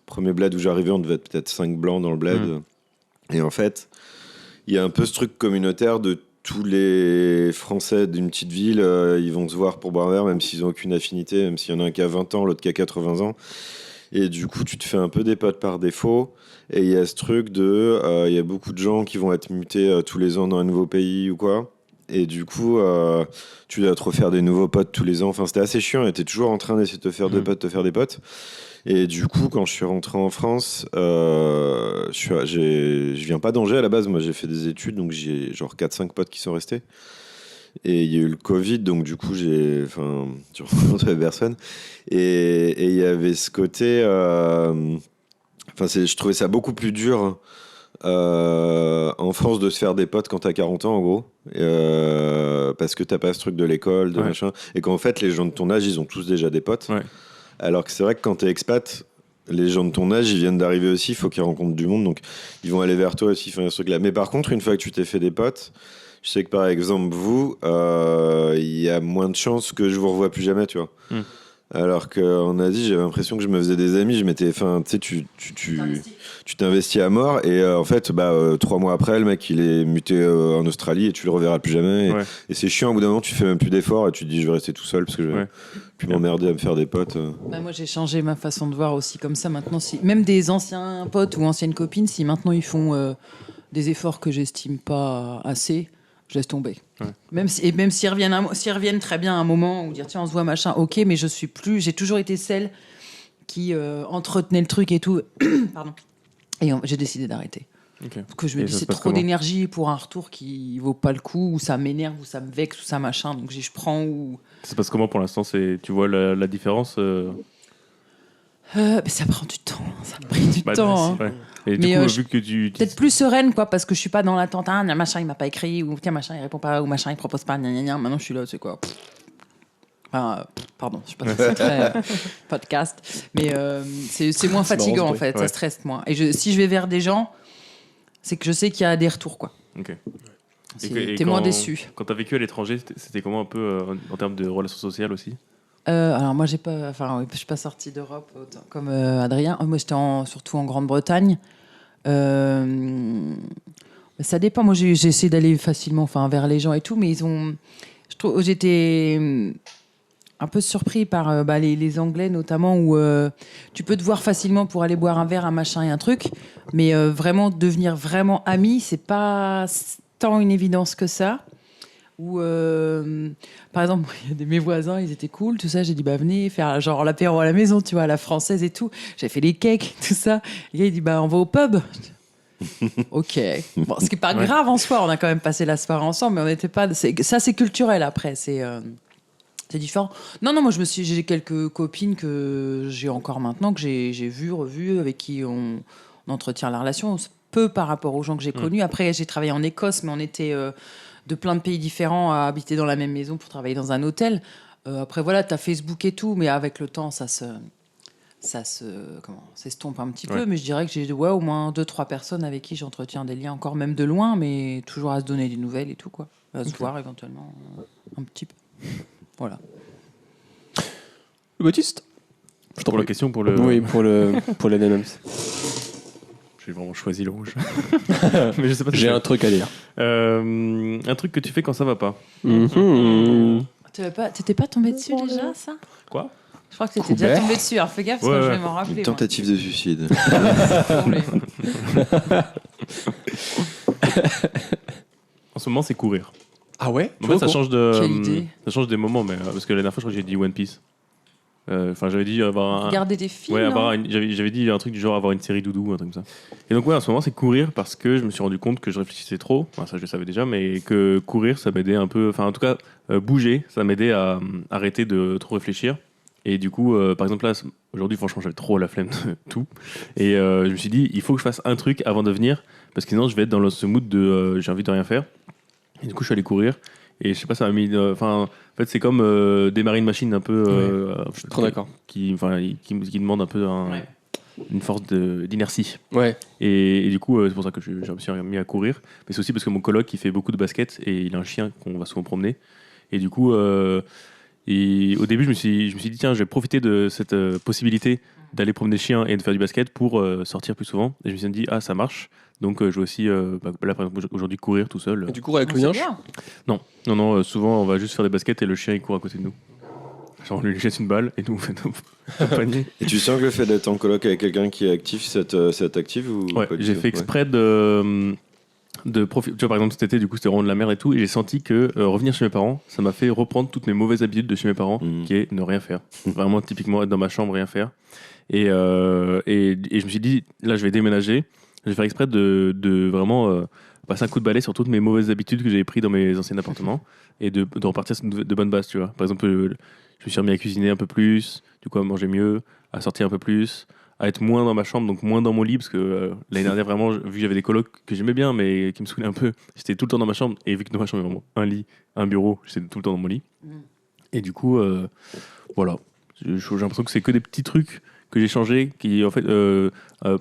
premier bled où j'arrivais, on devait être peut-être 5 blancs dans le bled. Et en fait, il y a un peu ce truc communautaire de tous les Français d'une petite ville, ils vont se voir pour boire un verre, même s'ils n'ont aucune affinité, même s'il y en a un qui a 20 ans, l'autre qui a 80 ans. Et du coup, tu te fais un peu des potes par défaut. Et il y a ce truc il y a beaucoup de gens qui vont être mutés tous les ans dans un nouveau pays ou quoi. Et du coup, tu dois te refaire des nouveaux potes tous les ans. Enfin, c'était assez chiant. Et t'es toujours en train d'essayer de te faire des potes. Et du coup, quand je suis rentré en France, je viens pas d'Angers à la base. Moi, j'ai fait des études, donc j'ai genre 4-5 potes qui sont restés. Et il y a eu le Covid, donc du coup, j'ai rencontré personne. Et il y avait ce côté. Je trouvais ça beaucoup plus dur en France de se faire des potes quand t'as 40 ans, en gros. Parce que t'as pas ce truc de l'école, de machin. Et qu'en fait, les gens de ton âge, ils ont tous déjà des potes. Ouais. Alors que c'est vrai que quand t'es expat, les gens de ton âge, ils viennent d'arriver aussi, il faut qu'ils rencontrent du monde. Donc, ils vont aller vers toi aussi, faire ce truc-là. Mais par contre, une fois que tu t'es fait des potes, je sais que par exemple, vous, il y a moins de chances que je vous revoie plus jamais, tu vois. Alors qu'en Asie, j'avais l'impression que je me faisais des amis. Tu t'investis à mort. Et en fait, 3 mois après, le mec, il est muté en Australie et tu le reverras plus jamais. Et c'est chiant, au bout d'un moment, tu fais même plus d'efforts et tu te dis, je vais rester tout seul parce que je vais plus m'emmerder à me faire des potes. Moi, j'ai changé ma façon de voir aussi comme ça. Maintenant, même des anciens potes ou anciennes copines, si maintenant ils font des efforts que j'estime pas assez, je laisse tomber. Même s'ils reviennent très bien à un moment où dire tiens on se voit machin, ok, mais j'ai toujours été celle qui entretenait le truc et tout. Pardon. Et j'ai décidé d'arrêter. Parce que je me dis c'est trop d'énergie pour un retour qui vaut pas le coup, ou ça m'énerve, ou ça me vexe, ou ça machin. Donc je prends ou. Ça se passe comment pour l'instant? Tu vois la différence mais ça prend du temps. Ça a pris du temps. Hein. Et du coup, vu que tu peut-être plus sereine, quoi, parce que je suis pas dans l'attente. Ah, machin, il m'a pas écrit, ou tiens, machin, il répond pas, ou machin, il propose pas. Maintenant, je suis là, c'est quoi. Pardon, je sais pas si c'est très podcast, mais c'est moins fatigant en fait, ça stresse moins. Et si je vais vers des gens, c'est que je sais qu'il y a des retours, quoi. Ok. T'es moins déçu. Quand t'as vécu à l'étranger, c'était comment un peu en termes de relations sociales aussi? Alors moi je suis pas sortie d'Europe comme Adrien. Moi j'étais surtout en Grande-Bretagne. Ça dépend. Moi j'ai essayé d'aller facilement, vers les gens et tout, mais j'étais un peu surpris par les Anglais notamment, où tu peux te voir facilement pour aller boire un verre, un machin et un truc, mais vraiment devenir vraiment ami, c'est pas tant une évidence que ça. Ou par exemple, il y a mes voisins, ils étaient cool, tout ça. J'ai dit venez faire genre l'apéro à la maison, tu vois, à la française et tout. J'ai fait les cakes, tout ça. Le gars il dit on va au pub. Ok. Bon, ce qui est pas grave en soi. On a quand même passé la soirée ensemble, mais on n'était pas. Ça c'est culturel après. C'est différent. Non, moi j'ai quelques copines que j'ai encore maintenant, que j'ai vues, revues, avec qui on entretient la relation. Peu par rapport aux gens que j'ai connus. Après, j'ai travaillé en Écosse, mais on était de plein de pays différents à habiter dans la même maison pour travailler dans un hôtel. Après, voilà, t'as Facebook et tout, mais avec le temps, ça s'estompe un petit peu. Mais je dirais que j'ai au moins 2-3 personnes avec qui j'entretiens des liens, encore même de loin, mais toujours à se donner des nouvelles et tout, quoi. À se voir éventuellement un petit peu. Voilà. Baptiste, Pour la question, pour le. Oui, pour les M&M's. J'ai vraiment choisi le rouge. Mais je sais pas. J'ai un truc à dire. Un truc que tu fais quand ça va pas. Mhm. T'étais pas tombé dessus déjà, ça? Quoi? Je crois que t'étais déjà Couvert. tombé dessus. Alors fais gaffe, parce Ouais, que je ouais. vais m'en rappeler. Une tentative de suicide. moi. Bon, En ce moment, c'est courir. Ah ouais? En fait, ça change Quelle idée. ça change des moments, mais parce que la dernière fois, je crois que j'ai dit One Piece. Enfin, j'avais dit avoir un. Regarder des films. Ouais, non j'avais dit un truc du genre avoir une série doudou, un truc comme ça. Et donc, ouais, en ce moment, c'est courir parce que je me suis rendu compte que je réfléchissais trop. Enfin, ça, je le savais déjà, mais que courir, ça m'aidait un peu. Enfin, en tout cas, bouger, ça m'aidait à arrêter de trop réfléchir. Et du coup, par exemple, là, aujourd'hui, franchement, j'avais trop la flemme de tout. Et je me suis dit, il faut que je fasse un truc avant de venir parce que sinon, je vais être dans ce mood de j'ai envie de rien faire. Et du coup, je suis allé courir. Et je sais pas, ça m'a mis. Enfin, en fait, c'est comme démarrer une machine un peu. Je suis trop d'accord. Qui demande un peu Ouais. une force d'inertie. Ouais. Et du coup, c'est pour ça que je me suis mis à courir. Mais c'est aussi parce que mon coloc, il fait beaucoup de basket et il a un chien qu'on va souvent promener. Et du coup, et au début, je me suis dit, tiens, je vais profiter de cette possibilité d'aller promener le chien et de faire du basket pour sortir plus souvent. Et je me suis dit, ah, ça marche. Donc, je vais aussi, là, par exemple, aujourd'hui, courir tout seul. Et tu cours avec Ah, le c'est yinche? bien. Non, souvent, on va juste faire des baskets et le chien, il court à côté de nous. Genre, on lui jette une balle et nous, on fait nos paniers. Et tu sens que le fait d'être en coloc avec quelqu'un qui est actif, ça t'active ou Ouais, pas du j'ai tout fait exprès de profiter. Tu vois, par exemple, cet été, du coup, c'était vraiment de la merde et tout. Et j'ai senti que revenir chez mes parents, ça m'a fait reprendre toutes mes mauvaises habitudes de chez mes parents, qui est ne rien faire. Vraiment, typiquement, être dans ma chambre, rien faire. Et je me suis dit, là, je vais déménager. Je vais faire exprès de vraiment passer un coup de balai sur toutes mes mauvaises habitudes que j'avais prises dans mes anciens appartements et de repartir sur de bonnes bases, tu vois. Par exemple, je me suis remis à cuisiner un peu plus, du coup, à manger mieux, à sortir un peu plus, à être moins dans ma chambre, donc moins dans mon lit, parce que l'année dernière, vraiment, vu que j'avais des colocs que j'aimais bien, mais qui me saoulaient un peu, j'étais tout le temps dans ma chambre, et vu que dans ma chambre, il y avait vraiment un lit, un bureau, j'étais tout le temps dans mon lit. Et du coup, voilà. J'ai l'impression que c'est que des petits trucs que j'ai changés, qui, en fait,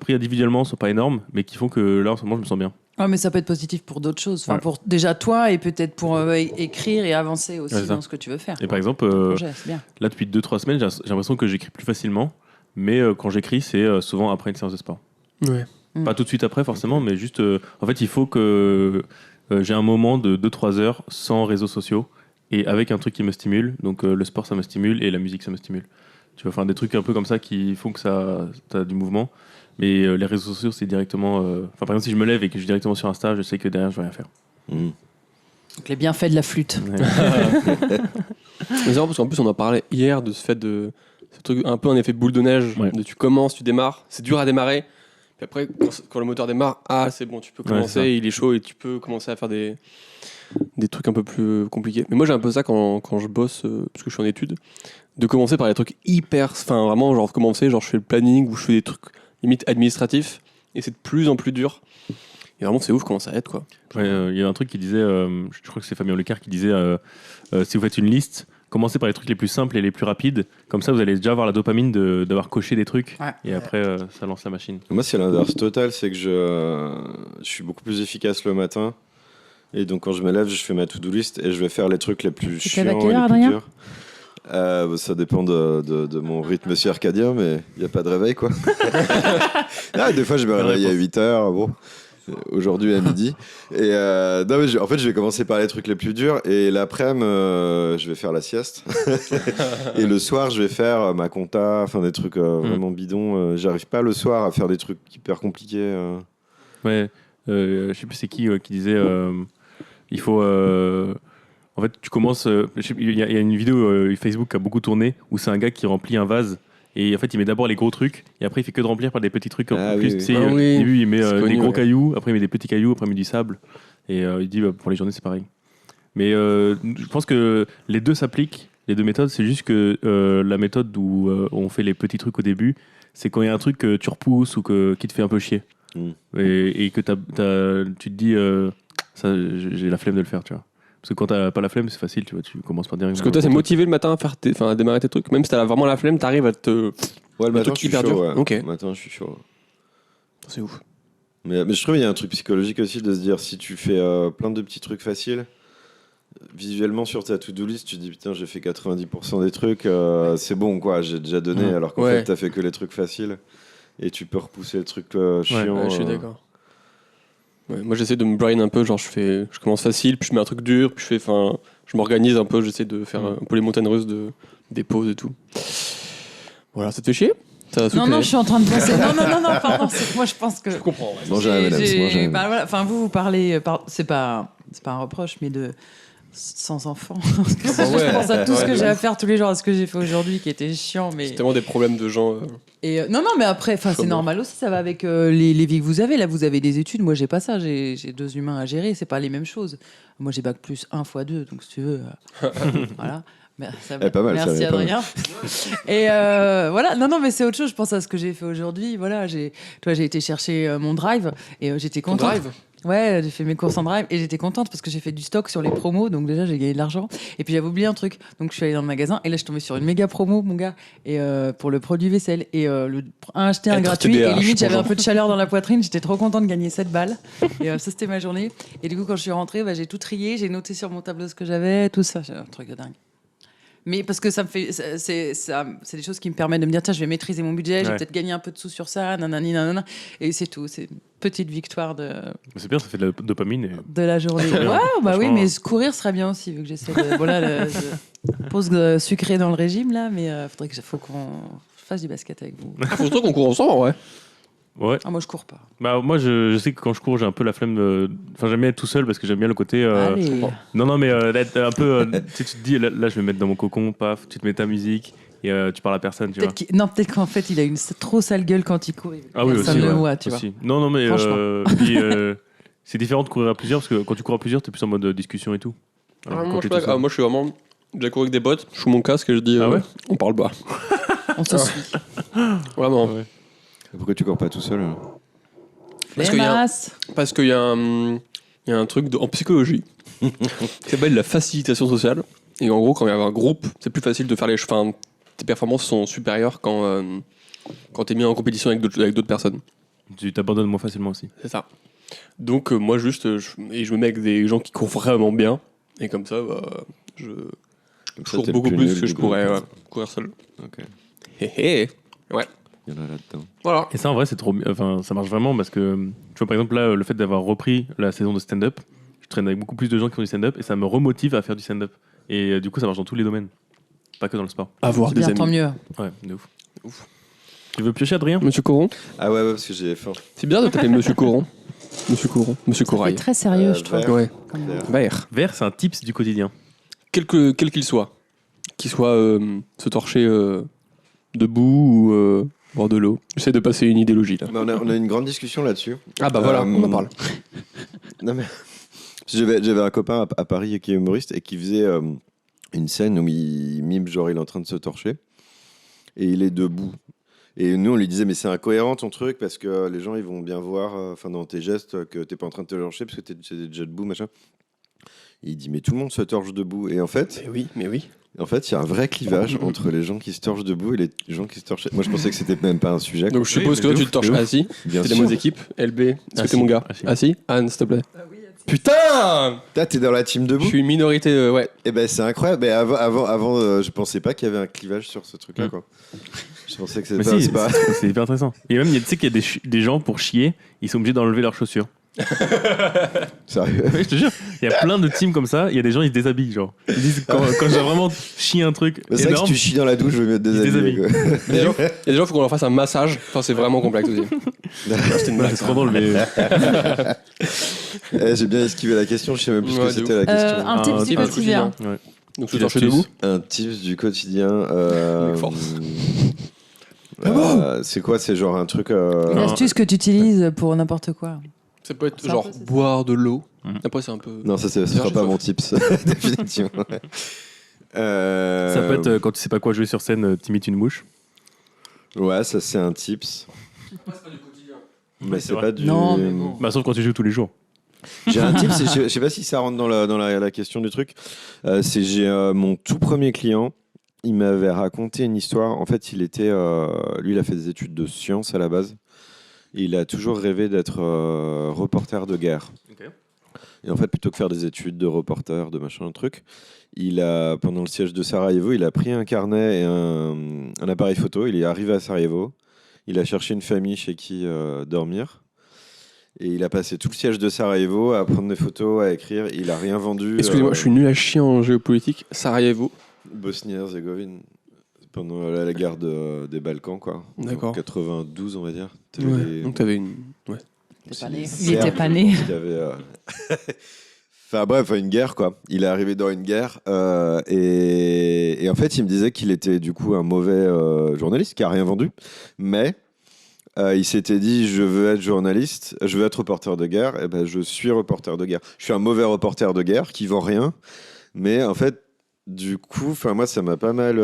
pris individuellement, sont pas énormes, mais qui font que là, en ce moment, je me sens bien. Ouais, mais ça peut être positif pour d'autres choses. Enfin, Ouais. pour déjà toi et peut-être pour écrire et avancer aussi Ouais, c'est ça. dans ce que tu veux faire. Et par exemple, Projet, c'est bien. là, depuis 2-3 semaines, j'ai l'impression que j'écris plus facilement, mais quand j'écris, c'est souvent après une séance de sport. Ouais. Pas tout de suite après, forcément, mais juste. En fait, il faut que j'ai un moment de 2-3 heures sans réseaux sociaux et avec un truc qui me stimule. Donc, le sport, ça me stimule et la musique, ça me stimule. Tu vois, enfin, des trucs un peu comme ça qui font que t'as du mouvement. Mais les réseaux sociaux, c'est directement. Enfin, par exemple, si je me lève et que je suis directement sur Insta, je sais que derrière, je vais rien faire. Donc, les bienfaits de la flûte. Ouais. Mais c'est vrai parce qu'en plus on en parlait hier de ce fait de ce truc un peu en effet boule de neige, Ouais. de tu commences, tu démarres, c'est dur à démarrer, puis après quand le moteur démarre, ah c'est bon, tu peux Ouais, c'est commencer, ça. il est chaud et tu peux commencer à faire des trucs un peu plus compliqués. Mais moi j'ai un peu ça quand je bosse, parce que je suis en études, de commencer par les trucs hyper, enfin vraiment genre commencer, genre je fais le planning ou je fais des trucs limite administratifs et c'est de plus en plus dur. Et vraiment c'est ouf comment ça aide quoi. Ouais, il y a un truc qui disait, je crois que c'est Fabien Leclerc qui disait, si vous faites une liste, commencez par les trucs les plus simples et les plus rapides. Comme ça, vous allez déjà avoir la dopamine d'avoir coché des trucs. Ouais. Et après, ça lance la machine. Moi, c'est l'inverse total, c'est que je suis beaucoup plus efficace le matin. Et donc, quand je me lève, je fais ma to-do list et je vais faire les trucs les plus Tu te lèves à chiants quelle et heure, les plus Adrien durs. Ça dépend de mon rythme circadien, mais il n'y a pas de réveil, quoi. Ah, des fois, je me réveille à 8h, bon. Aujourd'hui à midi. Et non, mais en fait, je vais commencer par les trucs les plus durs. Et l'après-midi, je vais faire la sieste. Et le soir, je vais faire ma compta, enfin des trucs vraiment bidons. J'arrive pas le soir à faire des trucs hyper compliqués. Ouais, je sais plus c'est qui disait, il faut. En fait, tu commences. Il y a une vidéo Facebook qui a beaucoup tourné où c'est un gars qui remplit un vase. Et en fait, il met d'abord les gros trucs, et après, il fait que de remplir par des petits trucs. Ah plus, oui, tu sais, oui. Ah au oui. début, il met C'est des connu, gros ouais. cailloux, après, il met des petits cailloux, après, il met du sable. Et il dit, pour les journées, c'est pareil. Mais je pense que les deux s'appliquent, les deux méthodes. C'est juste que la méthode où on fait les petits trucs au début, c'est quand il y a un truc que tu repousses ou qui te fait un peu chier. Et que tu te dis, ça, j'ai la flemme de le faire, tu vois. Parce que quand t'as pas la flemme, c'est facile, tu vois, tu commences par dire. Parce que toi, t'es motivé le matin à faire à démarrer tes trucs. Même si t'as vraiment la flemme, t'arrives à te. Ouais, le matin, truc je suis hyper chaud. dur. Ouais. Ok. Le matin, je suis chaud. C'est ouf. Mais je trouve qu'il y a un truc psychologique aussi de se dire si tu fais plein de petits trucs faciles, visuellement sur ta to-do list, tu dis putain, j'ai fait 90% des trucs, c'est bon quoi, j'ai déjà donné, alors qu'en fait, t'as fait que les trucs faciles et tu peux repousser le truc chiant. Ouais, je suis d'accord. Ouais, moi, j'essaie de me brain un peu, genre je commence facile, puis je mets un truc dur, puis je m'organise un peu, j'essaie de faire un peu les montagnes russes des pauses et tout. Voilà, ça te fait chier? Non, je suis en train de penser. Non, pardon, c'est que moi je pense que. Je comprends. Ouais. Manger un M&M's, Bah, voilà, enfin, vous parlez. C'est pas un reproche, mais sans enfants. Je pense à tout ce que j'ai à faire tous les jours, à ce que j'ai fait aujourd'hui qui était chiant. Mais... C'est tellement des problèmes de gens. Et non, mais après, c'est normal aussi, ça va avec les vies que vous avez. Là, vous avez des études, moi j'ai pas ça, j'ai 2 humains à gérer, c'est pas les mêmes choses. Moi j'ai bac plus 1 x 2, donc si tu veux. Voilà. Pas mal, merci ça, Adrien. Et voilà, non, mais c'est autre chose. Je pense à ce que j'ai fait aujourd'hui. Voilà, j'ai été chercher mon drive et j'étais contente. Ton drive? Ouais, j'ai fait mes courses en drive et j'étais contente parce que j'ai fait du stock sur les promos, donc déjà j'ai gagné de l'argent. Et puis j'avais oublié un truc, donc je suis allée dans le magasin et là je suis tombée sur une méga promo, mon gars, et pour le produit vaisselle et un acheté un gratuit. TDAH, et limite j'avais un bonjour. peu de chaleur dans la poitrine, j'étais trop contente de gagner 7 balles. Et ça c'était ma journée. Et du coup quand je suis rentrée, j'ai tout trié, j'ai noté sur mon tableau ce que j'avais, tout ça, c'est un truc de dingue. Mais parce que ça me fait, c'est des choses qui me permettent de me dire tiens, je vais maîtriser mon budget, j'ai peut-être gagné un peu de sous sur ça, nanana, et c'est tout. C'est une petite victoire C'est bien, ça fait de la dopamine. de la journée. Ouais, bah oui, mais courir serait bien aussi, vu que j'essaie de pause sucrée dans le régime là, mais faut qu'on fasse du basket avec vous. Faut surtout qu'on court ensemble, ouais. Ouais. Ah, moi je cours pas. Bah, moi, je sais que quand je cours, j'ai un peu la flemme. Enfin, j'aime bien être tout seul parce que j'aime bien le côté. Allez. Non, mais d'être un peu. Tu sais, tu te dis, là, je vais me mettre dans mon cocon, paf, tu te mets ta musique et tu parles à personne, tu vois. Peut-être qu'en fait, il a une trop sale gueule quand il court. Ah oui, Personne aussi. ne le Ouais, voit, tu vois. aussi. Non, mais. Puis, c'est différent de courir à plusieurs parce que quand tu cours à plusieurs, t'es plus en mode discussion et tout. Alors, quand moi, t'es tout seul- moi, je suis vraiment. J'ai couru avec des potes, je fous mon casque et je dis on parle bas. On se suit. Vraiment. Ouais. Pourquoi tu cours pas tout seul Parce Les qu'il y a- masses. Parce qu'il y a un truc en psychologie qui s'appelle la facilitation sociale. Et en gros, quand il y a un groupe, c'est plus facile de faire tes performances sont supérieures quand tu es mis en compétition avec d'autres personnes. Tu t'abandonnes moins facilement aussi. C'est ça. Donc, moi, juste, je me mets avec des gens qui courent vraiment bien. Et comme ça, je cours t'es beaucoup le plus nul que du je groupe. pourrais courir seul. Ok. Hé hé. Ouais. Il y en a là-dedans. Voilà. Et ça, en vrai, c'est trop. Enfin, ça marche vraiment parce que, tu vois, par exemple, là, le fait d'avoir repris la saison de stand-up, je traîne avec beaucoup plus de gens qui font du stand-up et ça me remotive à faire du stand-up. Et du coup, ça marche dans tous les domaines, pas que dans le sport. Avoir C'est des bien, amis. tant mieux. Ouais, de ouf. Tu veux piocher, Adrien? Monsieur Coron. Ah ouais, parce que j'ai faim. C'est bizarre de t'appeler Monsieur Coron. Monsieur Coron. Monsieur C'est Corail. très sérieux, je trouve. vert. Ouais. Comme- Vert. Vert, c'est un tips du quotidien. Quel qu'il soit. Qu'il soit se torcher debout ou boire de l'eau. J'essaie de passer une idéologie là. Mais on a une grande discussion là-dessus. Ah bah voilà, on en parle. Non mais j'avais un copain à Paris qui est humoriste et qui faisait une scène où il mime genre il est en train de se torcher et il est debout. Et nous on lui disait mais c'est incohérent ton truc parce que les gens ils vont bien voir dans tes gestes que t'es pas en train de te torcher parce que t'es déjà debout machin. Et il dit mais tout le monde se torche debout et en fait Mais oui. il y a un vrai clivage entre les gens qui se torchent debout et les gens qui se torchent. Moi je pensais que c'était même pas un sujet. Donc je suppose Oui, que mais toi tu de te torches ouf. assis. Bien C'est des sûr. mots équipes. LB, est-ce que t'es Assis. mon gars? Assis. Assis. Anne, s'il te plaît. Putain. T'es dans la team Je debout. suis une minorité, ouais. Eh ben c'est incroyable. Mais avant je pensais pas qu'il y avait un clivage sur ce truc-là quoi. Je pensais que Mais c'était si, pas. c'est hyper intéressant. Et même, tu sais qu'il y a des gens pour chier, ils sont obligés d'enlever leurs chaussures. Sérieux. Oui, je te jure. Il y a plein de teams comme ça. Il y a des gens, ils se déshabillent. Genre. Ils disent quand je dois vraiment chier un truc C'est vrai que si énorme. tu chies dans la douche, je vais mettre Il se des déshabille. habits. Il y a des gens, il faut qu'on leur fasse un massage. Enfin, c'est vraiment complexe aussi. C'était une blague. C'est trop drôle, mais. J'ai bien esquivé la question, je sais même plus ce Ouais, que de c'était la question. Un type Un du type quotidien. Ouais. Donc se Petite torcher astuce. debout. Un tips du quotidien. Avec force. C'est quoi? C'est genre un truc. Une astuce que tu utilises pour n'importe quoi. Ça peut être C'est un genre peu, c'est ça. boire de l'eau. Mhm. Après, c'est un peu. Non, ça J'ai sera pas soif. mon tips, définitivement. Ça peut être quand tu sais pas quoi jouer sur scène, t'imites une mouche. Ouais, ça c'est un tips. Mais Ouais, c'est c'est pas vrai. du. Non, mais bon. Bah, sauf quand tu joues tous les jours. J'ai un tips, je sais pas si ça rentre dans la question du truc. C'est j'ai mon tout premier client. Il m'avait raconté une histoire. En fait, lui, il a fait des études de sciences à la base. Et il a toujours rêvé d'être reporter de guerre. Ok. Et en fait, plutôt que faire des études de reporter, de machin, un truc, pendant le siège de Sarajevo, il a pris un carnet et un appareil photo. Il est arrivé à Sarajevo. Il a cherché une famille chez qui dormir. Et il a passé tout le siège de Sarajevo à prendre des photos, à écrire. Il a rien vendu. Excusez-moi, je suis nul à chier en géopolitique. Sarajevo. Bosnie-Herzégovine. Pendant la guerre des Balkans, quoi. D'accord. En 92, on va dire. Ouais. Donc t'avais une. Ouais. Il était pas né. Enfin bref, une guerre, quoi. Il est arrivé dans une guerre et en fait, il me disait qu'il était du coup un mauvais journaliste qui a rien vendu, mais il s'était dit je veux être journaliste, je veux être reporter de guerre, et ben je suis reporter de guerre. Je suis un mauvais reporter de guerre qui vend rien, mais en fait, du coup, enfin moi, ça m'a pas mal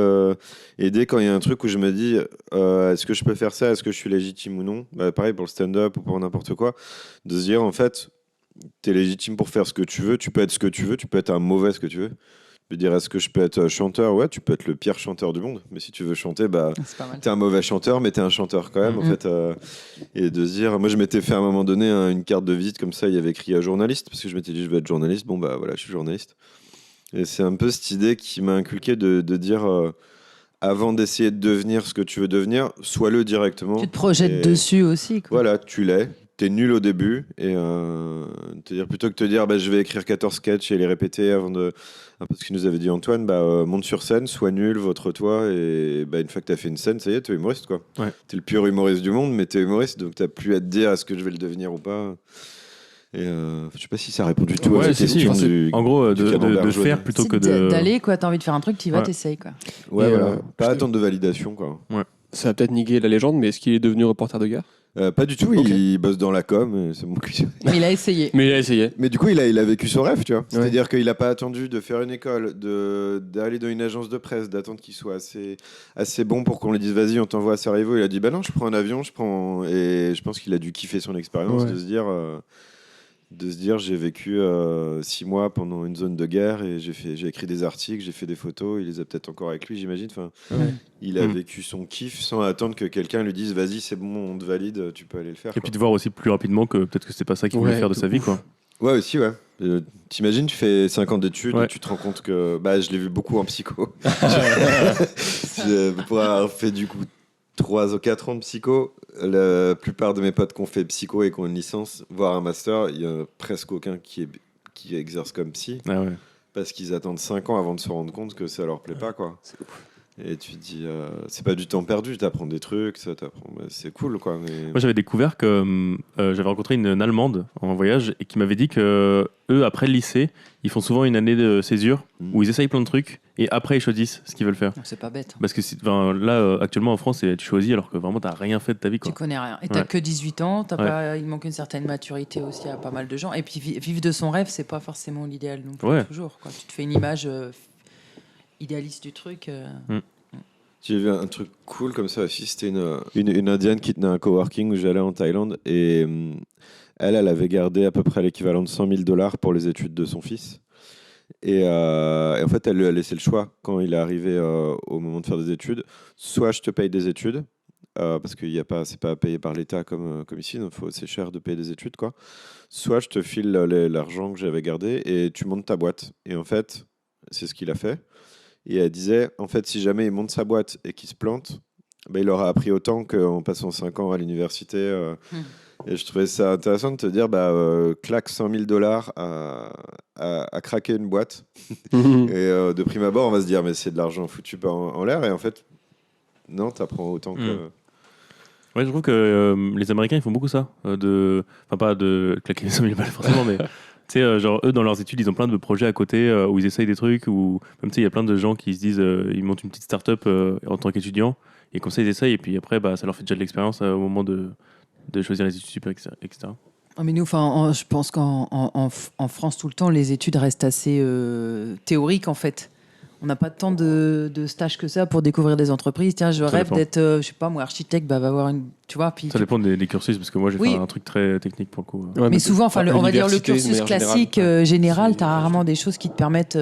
aidé quand il y a un truc où je me dis est-ce que je peux faire ça, est-ce que je suis légitime ou non. Bah, pareil pour le stand-up ou pour n'importe quoi, de se dire en fait. T'es légitime pour faire ce que tu veux, tu peux être ce que tu veux, tu peux être un mauvais ce que tu veux. Tu peux dire est-ce que je peux être chanteur? Ouais, tu peux être le pire chanteur du monde, mais si tu veux chanter, bah t'es un mauvais chanteur, mais t'es un chanteur quand même en fait. Et de se dire, moi je m'étais fait à un moment donné une carte de visite comme ça, il y avait écrit journaliste, parce que je m'étais dit je veux être journaliste, bon bah voilà, je suis journaliste. Et c'est un peu cette idée qui m'a inculqué de dire avant d'essayer de devenir ce que tu veux devenir, sois-le directement. Tu te projettes dessus aussi, quoi. Voilà, tu l'es. T'es nul au début et te dire, plutôt que te dire je vais écrire 14 sketchs et les répéter avant de. Un peu ce qu'il nous avait dit Antoine, monte sur scène, sois nul, vautre-toi et une fois que t'as fait une scène, ça y est, t'es humoriste quoi. Ouais. T'es le pire humoriste du monde, mais t'es humoriste donc t'as plus à te dire est-ce que je vais le devenir ou pas. Et je sais pas si ça répond du tout à cette question. En gros, de faire plutôt que d'aller quoi. T'as envie de faire un truc, t'y vas, t'essayes quoi. Ouais, voilà. Pas attendre de validation quoi. Ouais. Ça va peut-être niquer la légende, mais est-ce qu'il est devenu reporter de guerre? Pas du tout, il bosse dans la com, c'est mon cuisinier. Mais il a essayé. Mais du coup, il a vécu son rêve, tu vois. C'est-à-dire qu'il n'a pas attendu de faire une école, d'aller dans une agence de presse, d'attendre qu'il soit assez bon pour qu'on lui dise vas-y, on t'envoie à Sarajevo. Il a dit bah non, je prends un avion, et je pense qu'il a dû kiffer son expérience de se dire j'ai vécu 6 mois pendant une zone de guerre et j'ai écrit des articles, j'ai fait des photos, il les a peut-être encore avec lui, j'imagine. Enfin, il a vécu son kiff sans attendre que quelqu'un lui dise vas-y, c'est bon, on te valide, tu peux aller le faire. Et puis de voir aussi plus rapidement que peut-être que c'est pas ça qu'il voulait faire de sa vie, quoi. Ouais, aussi, ouais. T'imagines, tu fais 5 ans d'études et tu te rends compte que je l'ai vu beaucoup en psycho. Pour avoir fait du coup 3 ou 4 ans de psycho, la plupart de mes potes qui ont fait psycho et qui ont une licence, voire un master, il y a presque aucun qui exerce comme psy. Ah ouais. Parce qu'ils attendent 5 ans avant de se rendre compte que ça leur plaît pas, quoi. C'est ouf. Et tu te dis, c'est pas du temps perdu, t'apprends des trucs, c'est cool, quoi. Mais... Moi, j'avais découvert que j'avais rencontré une Allemande en voyage et qui m'avait dit que eux, après le lycée, ils font souvent une année de césure où ils essayent plein de trucs et après ils choisissent ce qu'ils veulent faire. C'est pas bête. Parce que là, actuellement en France, tu choisis alors que vraiment t'as rien fait de ta vie, quoi. Tu connais rien. Et t'as que 18 ans, il manque une certaine maturité aussi à pas mal de gens. Et puis vivre de son rêve, c'est pas forcément l'idéal non plus, toujours, quoi. Tu te fais une image idéaliste du truc. J'ai vu un truc cool comme ça aussi, c'était une Indienne qui tenait un coworking où j'allais en Thaïlande et elle avait gardé à peu près l'équivalent de $100,000 pour les études de son fils. Et en fait, elle lui a laissé le choix quand il est arrivé au moment de faire des études. Soit je te paye des études, parce que c'est pas payé par l'État comme ici, donc c'est cher de payer des études, quoi. Soit je te file l'argent que j'avais gardé et tu montes ta boîte. Et en fait, c'est ce qu'il a fait. Et elle disait, en fait, si jamais il monte sa boîte et qu'il se plante, il aura appris autant qu'en passant 5 ans à l'université. Et je trouvais ça intéressant de te dire, claque $100,000 à craquer une boîte. Et de prime abord, on va se dire, mais c'est de l'argent foutu en l'air. Et en fait, non, t'apprends autant que... Ouais, je trouve que les Américains, ils font beaucoup ça. Enfin, pas de claquer les 100 000 balles forcément, mais... Tu sais, genre, eux, dans leurs études, ils ont plein de projets à côté où ils essayent des trucs, ou même, tu sais, il y a plein de gens qui se disent, ils montent une petite start-up en tant qu'étudiants, et comme ça, ils essayent, et puis après, ça leur fait déjà de l'expérience au moment de choisir les études supérieures, etc. Mais nous, je pense qu'en France, tout le temps, les études restent assez théoriques, en fait. On n'a pas tant de stages que ça pour découvrir des entreprises. Tiens, je rêve d'être, je sais pas moi, architecte, va avoir une, tu vois. Puis ça dépend des cursus, parce que moi j'ai fait un truc très technique pour le coup. Ouais, mais souvent, on va dire le cursus classique général, tu as rarement des choses qui te permettent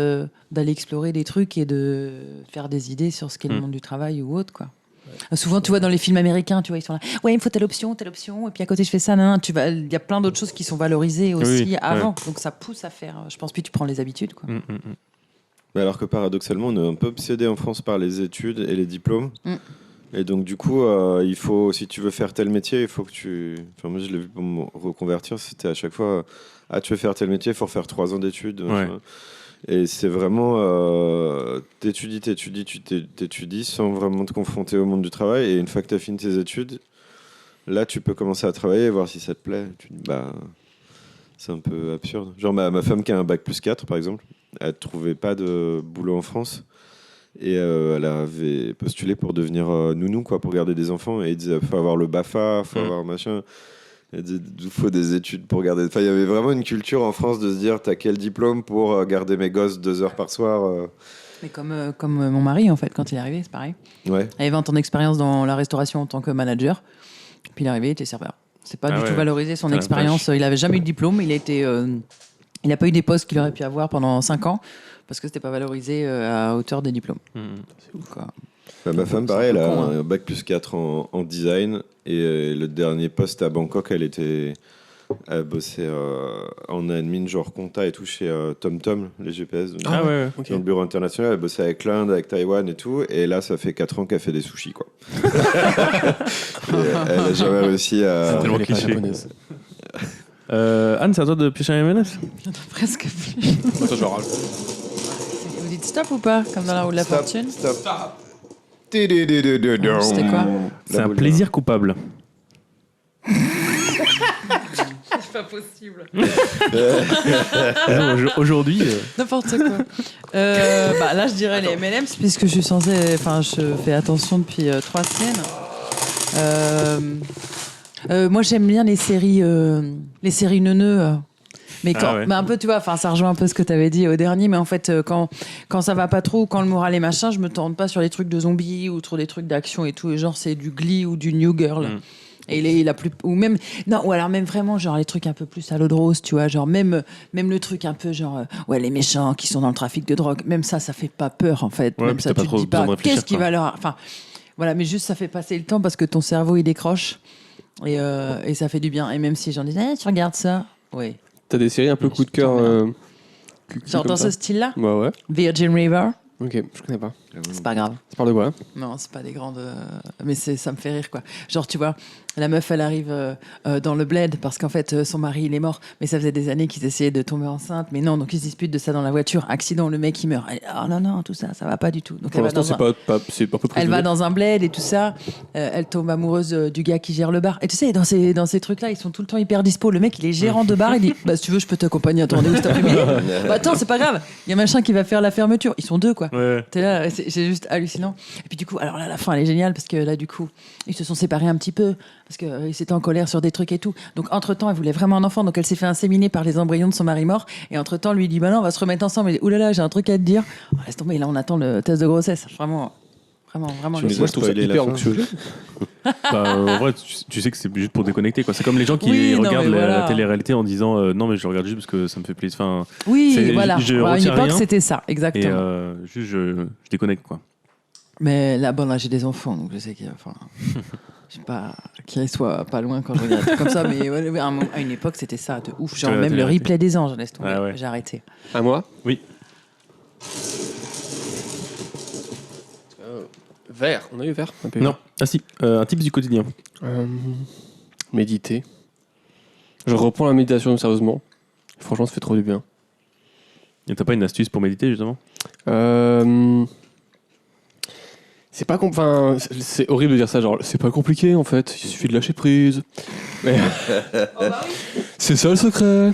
d'aller explorer des trucs et de faire des idées sur ce qu'est le monde du travail ou autre, quoi. Souvent, tu vois, dans les films américains, tu vois, ils sont là. Ouais, il me faut telle option. Et puis à côté, je fais ça. Non, il y a plein d'autres choses qui sont valorisées aussi Oui, avant. ouais. Donc ça pousse à faire. Je pense, puis tu prends les habitudes, quoi. Mais alors que paradoxalement, on est un peu obsédé en France par les études et les diplômes. Mm. Et donc, du coup, il faut, si tu veux faire tel métier, il faut que tu. Enfin, moi, je l'ai vu pour me reconvertir, c'était à chaque fois tu veux faire tel métier, il faut refaire 3 ans d'études. Ouais. Et c'est vraiment. T'étudies sans vraiment te confronter au monde du travail. Et une fois que tu as fini tes études, là, tu peux commencer à travailler et voir si ça te plaît. Tu te dis, bah. C'est un peu absurde. Genre, ma femme qui a un bac+4, par exemple, elle ne trouvait pas de boulot en France. Et elle avait postulé pour devenir nounou, quoi, pour garder des enfants. Et il disait, il faut avoir le BAFA, il faut avoir machin. Elle disait, il faut des études pour garder. Enfin, il y avait vraiment une culture en France de se dire, t'as quel diplôme pour garder mes gosses 2 heures par soir Mais comme mon mari, en fait, quand il est arrivé, c'est pareil. Ouais. Il avait 20 ans d'expérience dans la restauration en tant que manager. Puis il est arrivé, il était serveur. C'est pas du tout valorisé son expérience. Il n'avait jamais eu de diplôme. Il n'a pas eu des postes qu'il aurait pu avoir pendant 5 ans parce que c'était pas valorisé à hauteur des diplômes. C'est ouf, quoi. Bah, ma femme, pareil, elle a con, un bac+4 en design. Et le dernier poste à Bangkok, elle bossait en admin, genre compta et tout, chez TomTom, les GPS. Donc, Ah ouais. Ok. dans le bureau international, elle bossait avec l'Inde, avec Taïwan et tout. Et là, ça fait 4 ans qu'elle fait des sushis, quoi. Et elle n'a jamais réussi à. C'est tellement Elle est pas cliché. japonaise. Anne, c'est à toi de piocher un M&M's. Presque plus. Attends, je râle. Vous dites stop ou pas? Comme dans la roue de la fortune? Stop. C'était quoi? C'est un plaisir coupable. C'est pas possible. Aujourd'hui, N'importe quoi. Là, je dirais les M&M's puisque je suis censée. Enfin, je fais attention depuis 3 semaines. Moi, j'aime bien les séries neuneux. Mais quand, ouais. mais un peu, tu vois, enfin, ça rejoint un peu ce que tu avais dit au dernier. Mais en fait, quand ça va pas trop, quand le moral est machin, je me tente pas sur les trucs de zombies ou trop des trucs d'action et tout. Et genre, c'est du Glee ou du New Girl. Et ou même non, ou alors même vraiment genre les trucs un peu plus à l'eau de rose, tu vois, genre même le truc un peu genre ouais, les méchants qui sont dans le trafic de drogue, même ça fait pas peur en fait. Ouais, Même puis ça t'as pas tu te trop dis besoin pas de réfléchir, qu'est-ce qui quoi. va leur, enfin voilà, mais juste ça fait passer le temps parce que ton cerveau il décroche et ça fait du bien. Et même si j'en dis tu regardes ça, oui. T'as des séries un peu coup de cœur. Genre comme dans ça ce style-là, Ouais. Virgin River, Ok, je connais pas. c'est pas grave. Ça parle de quoi? Non, c'est pas des grandes. Mais ça me fait rire, quoi. Genre, tu vois, la meuf, elle arrive dans le bled parce qu'en fait, son mari, il est mort. Mais ça faisait des années qu'ils essayaient de tomber enceinte. Mais non, donc ils se disputent de ça dans la voiture. Accident, le mec, il meurt. Oh non, tout ça, ça va pas du tout. Donc Pour l'instant, c'est un peu elle va dans un bled et tout ça. Elle tombe amoureuse du gars qui gère le bar. Et tu sais, dans ces trucs-là, ils sont tout le temps hyper dispo. Le mec, il est gérant de bar. Il dit bah, si tu veux, je peux t'accompagner à ton rendez-vous cet après-midi. Bah, attends, c'est pas grave. Il y a machin qui va faire la fermeture. Ils sont 2, quoi. ouais. T'es là, c'est juste hallucinant. Et puis du coup, alors là, la fin, elle est géniale parce que là, du coup, ils se sont séparés un petit peu parce qu'ils s'étaient en colère sur des trucs et tout. Donc, entre-temps, elle voulait vraiment un enfant. Donc, elle s'est fait inséminer par les embryons de son mari mort. Et entre-temps, lui, il dit, bah non, on va se remettre ensemble. Il dit, oulala, j'ai un truc à te dire. Oh, laisse tomber, là, on attend le test de grossesse. Vraiment. Tu Moi, les as je trouve ça spoilé la hyper fin. anxieux. En vrai, tu sais que c'est juste pour déconnecter, quoi. C'est comme les gens qui Oui, non, regardent mais la voilà. télé-réalité en disant non, mais je regarde juste parce que ça me fait plaisir. Enfin, Oui, voilà. Je À une retiens époque, rien. c'était ça, Et exactement. juste, je déconnecte, quoi. Mais là, bon, là, j'ai des enfants, donc je sais qu'il y a. Enfin, je sais pas qu'ils soient pas loin quand je regarde des trucs comme ça, mais ouais, à une époque, c'était ça, de ouf. Genre, Ouais, la même le télé-réalité. replay des anges, laisse tomber. Ah ouais. J'ai arrêté. À moi? Oui. Vert. On a eu vert? Non. Ah si, un tips du quotidien. Méditer. Je reprends la méditation sérieusement. Franchement, ça fait trop du bien. Et t'as pas une astuce pour méditer, justement? C'est pas enfin, c'est horrible de dire ça, genre c'est pas compliqué en fait, il suffit de lâcher prise. Mais c'est ça le secret.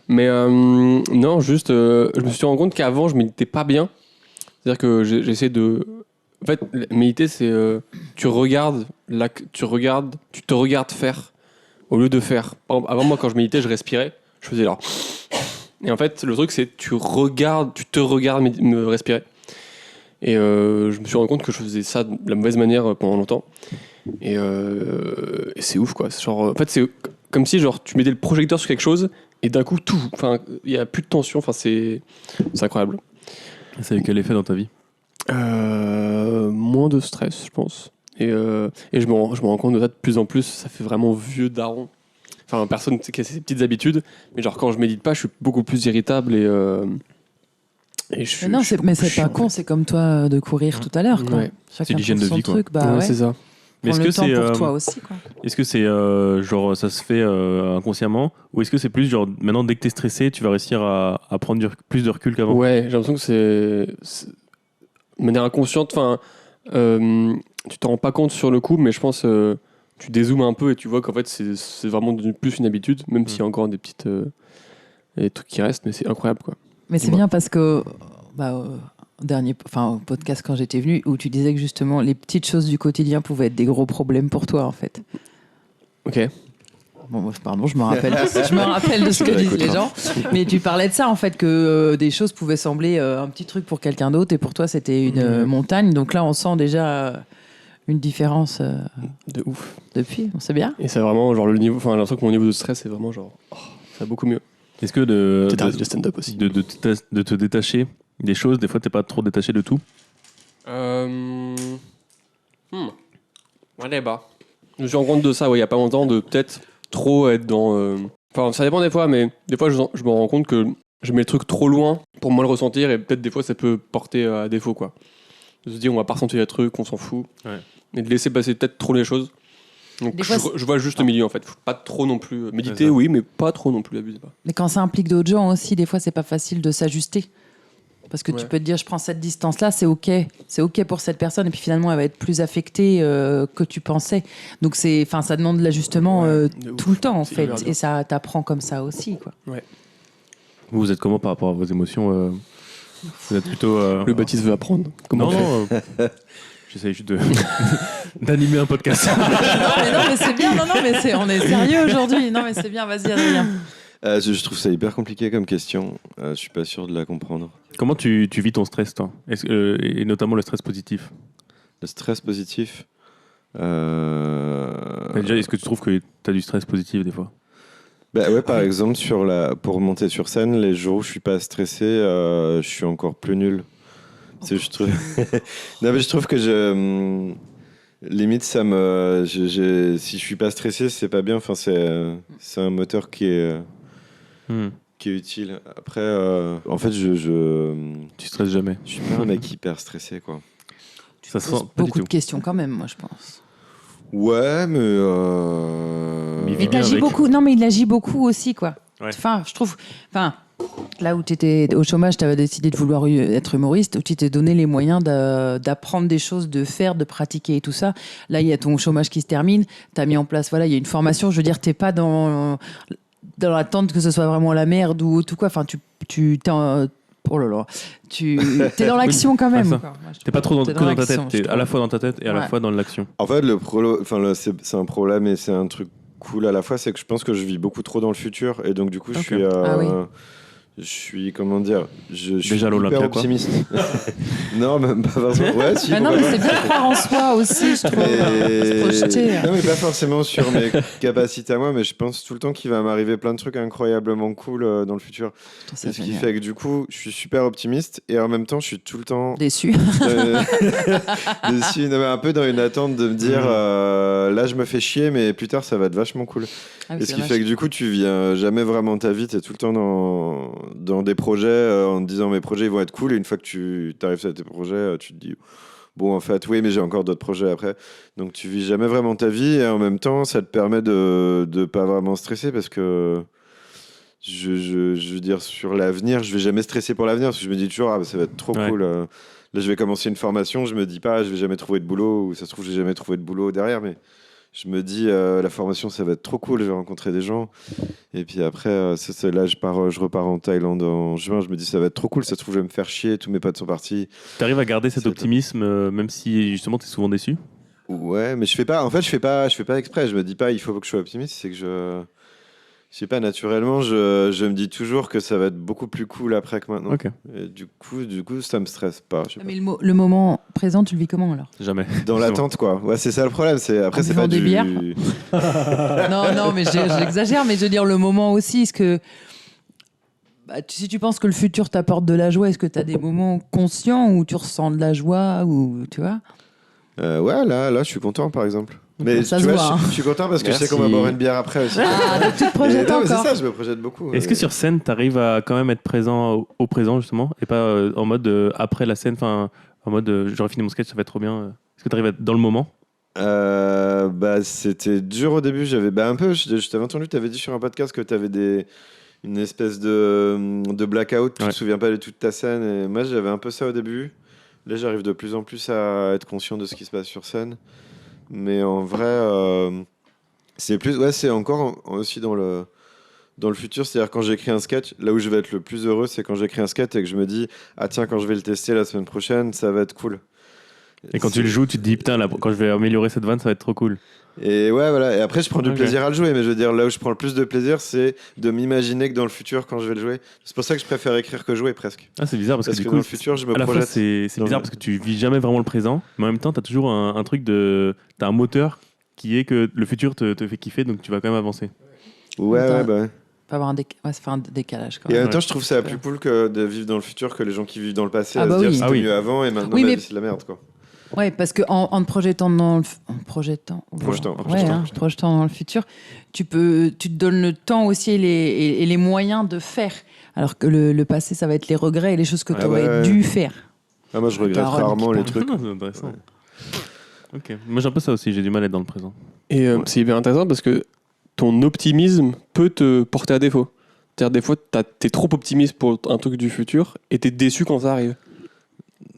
Mais non, juste je me suis rendu compte qu'avant je méditais pas bien. C'est-à-dire que j'essaie de en fait méditer c'est tu te regardes faire au lieu de faire. Par exemple, avant moi quand je méditais, je respirais, je faisais là. Et en fait, le truc c'est tu te regardes me respirer. Et je me suis rendu compte que je faisais ça de la mauvaise manière pendant longtemps. Et c'est ouf, quoi. Genre, en fait, c'est comme si genre, tu mettais le projecteur sur quelque chose et d'un coup, tout. Enfin, il n'y a plus de tension. Enfin, c'est incroyable. Ça a eu quel effet dans ta vie? Moins de stress, je pense. Et je me rends compte de ça de plus en plus. Ça fait vraiment vieux daron. Enfin, personne qui a ses petites habitudes. Mais genre, quand je médite pas, je suis beaucoup plus irritable et je suis. Mais non, je suis mais beaucoup c'est chiant, pas en con, fait. c'est comme toi de courir tout à l'heure. Quoi. Ouais. Chacun C'est l'hygiène trouve de son vie, quoi. truc, bah Ouais, ouais. c'est ça. Mais Prends est-ce le que temps c'est pour toi aussi, quoi. est-ce que c'est genre ça se fait inconsciemment ou est-ce que c'est plus genre maintenant dès que t'es stressé tu vas réussir à prendre plus de recul qu'avant? Ouais, j'ai l'impression que c'est de manière inconsciente. Enfin, tu t'en rends pas compte sur le coup, mais je pense tu dézoomes un peu et tu vois qu'en fait c'est vraiment devenu plus une habitude, même s'il y a encore des petites des trucs qui restent, mais c'est incroyable quoi. Mais c'est Dis-moi. bien parce que au podcast quand j'étais venue, où tu disais que justement les petites choses du quotidien pouvaient être des gros problèmes pour toi en fait. Ok. Bon, pardon, je me rappelle de ce que disent les gens. Mais tu parlais de ça en fait, que des choses pouvaient sembler un petit truc pour quelqu'un d'autre et pour toi c'était une montagne. Donc là on sent déjà une différence De ouf. depuis, on sait bien. Et c'est vraiment genre le niveau. Enfin, j'ai l'impression que mon niveau de stress est vraiment genre. Ça va beaucoup mieux. Est-ce que de Peut-être le stand-up aussi. de te détacher des choses, des fois t'es pas trop détaché de tout? Ouais, bah. Je me suis rendu compte de ça, il y a pas longtemps, de peut-être trop être dans. Enfin, ça dépend des fois, mais des fois, je me rends compte que je mets le truc trop loin pour moi le ressentir, et peut-être des fois, ça peut porter à défaut, quoi. De se dire, on va pas ressentir les trucs, on s'en fout. Ouais. Et de laisser passer peut-être trop les choses. Donc, Des fois, je vois juste le milieu, en fait. Faut pas trop non plus. C'est Méditer, ça. oui, mais pas trop non plus, abusez pas. Mais quand ça implique d'autres gens aussi, des fois c'est pas facile de s'ajuster. Parce que tu Ouais. peux te dire, je prends cette distance-là, c'est ok pour cette personne, et puis finalement elle va être plus affectée que tu pensais. Donc ça demande de l'ajustement Ouais, de ouf. tout le temps en C'est fait, hyper dur. et ça t'apprend comme ça aussi quoi. Vous êtes comment par rapport à vos émotions? Vous êtes plutôt Le Baptiste veut apprendre. Comment non, on fait non. J'essaye juste d'animer un podcast. non mais c'est bien, on est sérieux aujourd'hui. Non mais c'est bien, vas-y Adrien. Je trouve ça hyper compliqué comme question. Je suis pas sûr de la comprendre. Comment tu vis ton stress, toi? Et notamment le stress positif? Le stress positif. Déjà, est-ce que tu trouves que tu as du stress positif des fois? Bah ouais, par exemple, pour monter sur scène, les jours où je suis pas stressé, je suis encore plus nul. Je trouve... non, mais je trouve que limite, si je suis pas stressé, c'est pas bien. Enfin, c'est un moteur qui est utile. Après, en fait, Tu stresses jamais? je suis pas un mec hyper stressé, quoi. Ça se Pose sent pas du beaucoup tout. de questions quand même, moi je pense. Ouais, mais... Mais Il bien agit avec. beaucoup. Non, mais il agit beaucoup aussi, quoi. Ouais. Enfin, je trouve. Enfin, là où tu étais au chômage, tu avais décidé de vouloir être humoriste, où tu t'es donné les moyens d'apprendre des choses, de faire, de pratiquer et tout ça. Là, il y a ton chômage qui se termine. Tu as mis en place, voilà, il y a une formation. Je veux dire, t'es pas dans l'attente que ce soit vraiment la merde ou tout quoi. Enfin, oh là là. T'es dans l'action quand même. Ouais, ça. quoi. Moi, je T'es pas trop T'es que dans ta l'action, tête, je t'es à la trouve. fois dans ta tête et à la Ouais. fois dans l'action. En fait, c'est un problème et c'est un truc cool à la fois, c'est que je pense que je vis beaucoup trop dans le futur et donc du coup, Ok. Ah oui. je suis, comment dire, je suis Déjà à l'Olympia, hyper quoi. optimiste. Non, même pas forcément. Ouais, si, Bah non, mais pourquoi c'est bien de croire en soi aussi, je trouve. Se projeter. Non, mais pas forcément sur mes capacités à moi, mais je pense tout le temps qu'il va m'arriver plein de trucs incroyablement cool dans le futur. Putain, c'est Et ce qui génial. fait que du coup, je suis super optimiste et en même temps, je suis tout le temps Déçu. dessus, non, mais un peu dans une attente de me dire là, je me fais chier, mais plus tard, ça va être vachement cool. Ah oui, Et c'est ce qui dommage. fait que du coup, tu viens jamais vraiment ta vie, tu es tout le temps dans des projets en te disant mes projets ils vont être cool. Et une fois que tu arrives à tes projets, tu te dis bon, en fait, oui, mais j'ai encore d'autres projets après. Donc tu vis jamais vraiment ta vie et en même temps, ça te permet de pas vraiment stresser parce que je veux dire, sur l'avenir, je vais jamais stresser pour l'avenir parce que je me dis toujours, ah, bah, ça va être trop Ouais. cool. Là, je vais commencer une formation, je me dis pas, je vais jamais trouver de boulot ou ça se trouve, j'ai jamais trouvé de boulot derrière, mais. Je me dis, la formation, ça va être trop cool, je vais rencontrer des gens. Et puis après, là, je repars en Thaïlande en juin. Je me dis, ça va être trop cool, ça se trouve, je vais me faire chier, tous mes potes sont partis. T'arrives à garder cet C'est optimisme, même si justement t'es souvent déçu? Ouais, mais je fais pas exprès. Je me dis pas, il faut que je sois optimiste. C'est que je sais pas, naturellement, je me dis toujours que ça va être beaucoup plus cool après que maintenant. Ok. Et du coup, ça me stresse pas. Je sais Ah, mais le moment présent, tu le vis comment alors? Jamais. pas. Dans l'attente, quoi. Ouais, c'est ça le problème. Après, En c'est buvant pas des du. bières. Non, mais j'exagère, mais je veux dire le moment aussi. Est-ce que si tu penses que le futur t'apporte de la joie, est-ce que tu as des moments conscients où tu ressens de la joie ou tu vois? Ouais, là, je suis content, par exemple. Mais Ça tu se vois, voit, hein. je suis content parce que je sais Merci. qu'on va boire une bière après aussi. Ah, donc tu te projettes Non, mais c'est encore. ça, je me projette beaucoup. Est-ce que sur scène, tu arrives à quand même être présent au présent, justement, et pas en mode après la scène, enfin, en mode j'aurais fini mon sketch, ça va être trop bien. Est-ce que tu arrives à être dans le moment? C'était dur au début. Un peu, je t'avais entendu, tu avais dit sur un podcast que tu avais une espèce de blackout, tu Ouais. te souviens pas de toute ta scène. Et moi, j'avais un peu ça au début. Là, j'arrive de plus en plus à être conscient de ce qui se passe sur scène. Mais en vrai, c'est plus, ouais, c'est encore aussi dans le futur. C'est-à-dire quand j'écris un sketch, là où je vais être le plus heureux, c'est quand j'écris un sketch et que je me dis, ah tiens, quand je vais le tester la semaine prochaine, ça va être cool. Et quand tu le joues, tu te dis, putain, là, quand je vais améliorer cette vanne, ça va être trop cool. Et ouais, voilà. Et après, je prends du Ok. plaisir à le jouer. Mais je veux dire, là où je prends le plus de plaisir, c'est de m'imaginer que dans le futur, quand je vais le jouer, c'est pour ça que je préfère écrire que jouer presque. Ah, c'est bizarre parce Parce que que du dans coup, le futur, je me à la fois, projette. c'est dans bizarre le- parce que tu vis jamais vraiment le présent, mais en même temps, tu as toujours un truc de. Tu as un moteur qui est que le futur te fait kiffer, donc tu vas quand même avancer. Ouais, Attends. ouais, bah ouais. Peut avoir ouais, ça fait un décalage quand Et en même. même temps, je trouve ça plus cool que de vivre dans le futur que les gens qui vivent dans le passé Ah à bah se dire oui. c'était Ah oui. mieux avant et maintenant Oui, ma mais- vie, c'est de la merde, quoi. Ouais, parce que en te projetant dans en projetant, Projetant, ouais, hein, projetant dans le futur, tu te donnes le temps aussi et les moyens de faire. Alors que le passé, ça va être les regrets et les choses que Ouais, tu aurais ouais. dû faire. Ah, moi, je regrette Daronne rarement qui les parle. trucs. Non, c'est intéressant. Ok. Moi, j'ai un peu ça aussi, j'ai du mal à être dans le présent. Et c'est hyper intéressant parce que ton optimisme peut te porter à défaut. C'est-à-dire, des fois, t'es trop optimiste pour un truc du futur et t'es déçu quand ça arrive.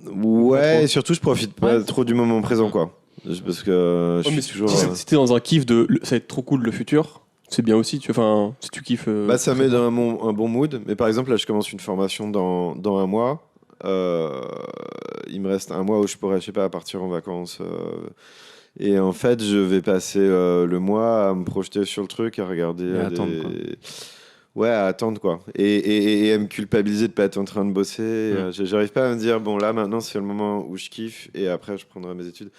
Ouais, et surtout, je profite pas Ouais. trop du moment présent, quoi. Parce que je Ouais, mais suis toujours. si t'es dans un kiff ça va être trop cool le futur, c'est bien aussi. Enfin, si tu kiffes. Ça met dans un bon mood. Mais par exemple, là, je commence une formation dans un mois. Il me reste un mois où je pourrais, je sais pas, partir en vacances. Et en fait, je vais passer le mois à me projeter sur le truc, à regarder. Et à attendre, quoi. Ouais, à attendre, quoi. Et à me culpabiliser de pas être en train de bosser. J'arrive pas à me dire, bon, là, maintenant, c'est le moment où je kiffe et après, je prendrai mes études.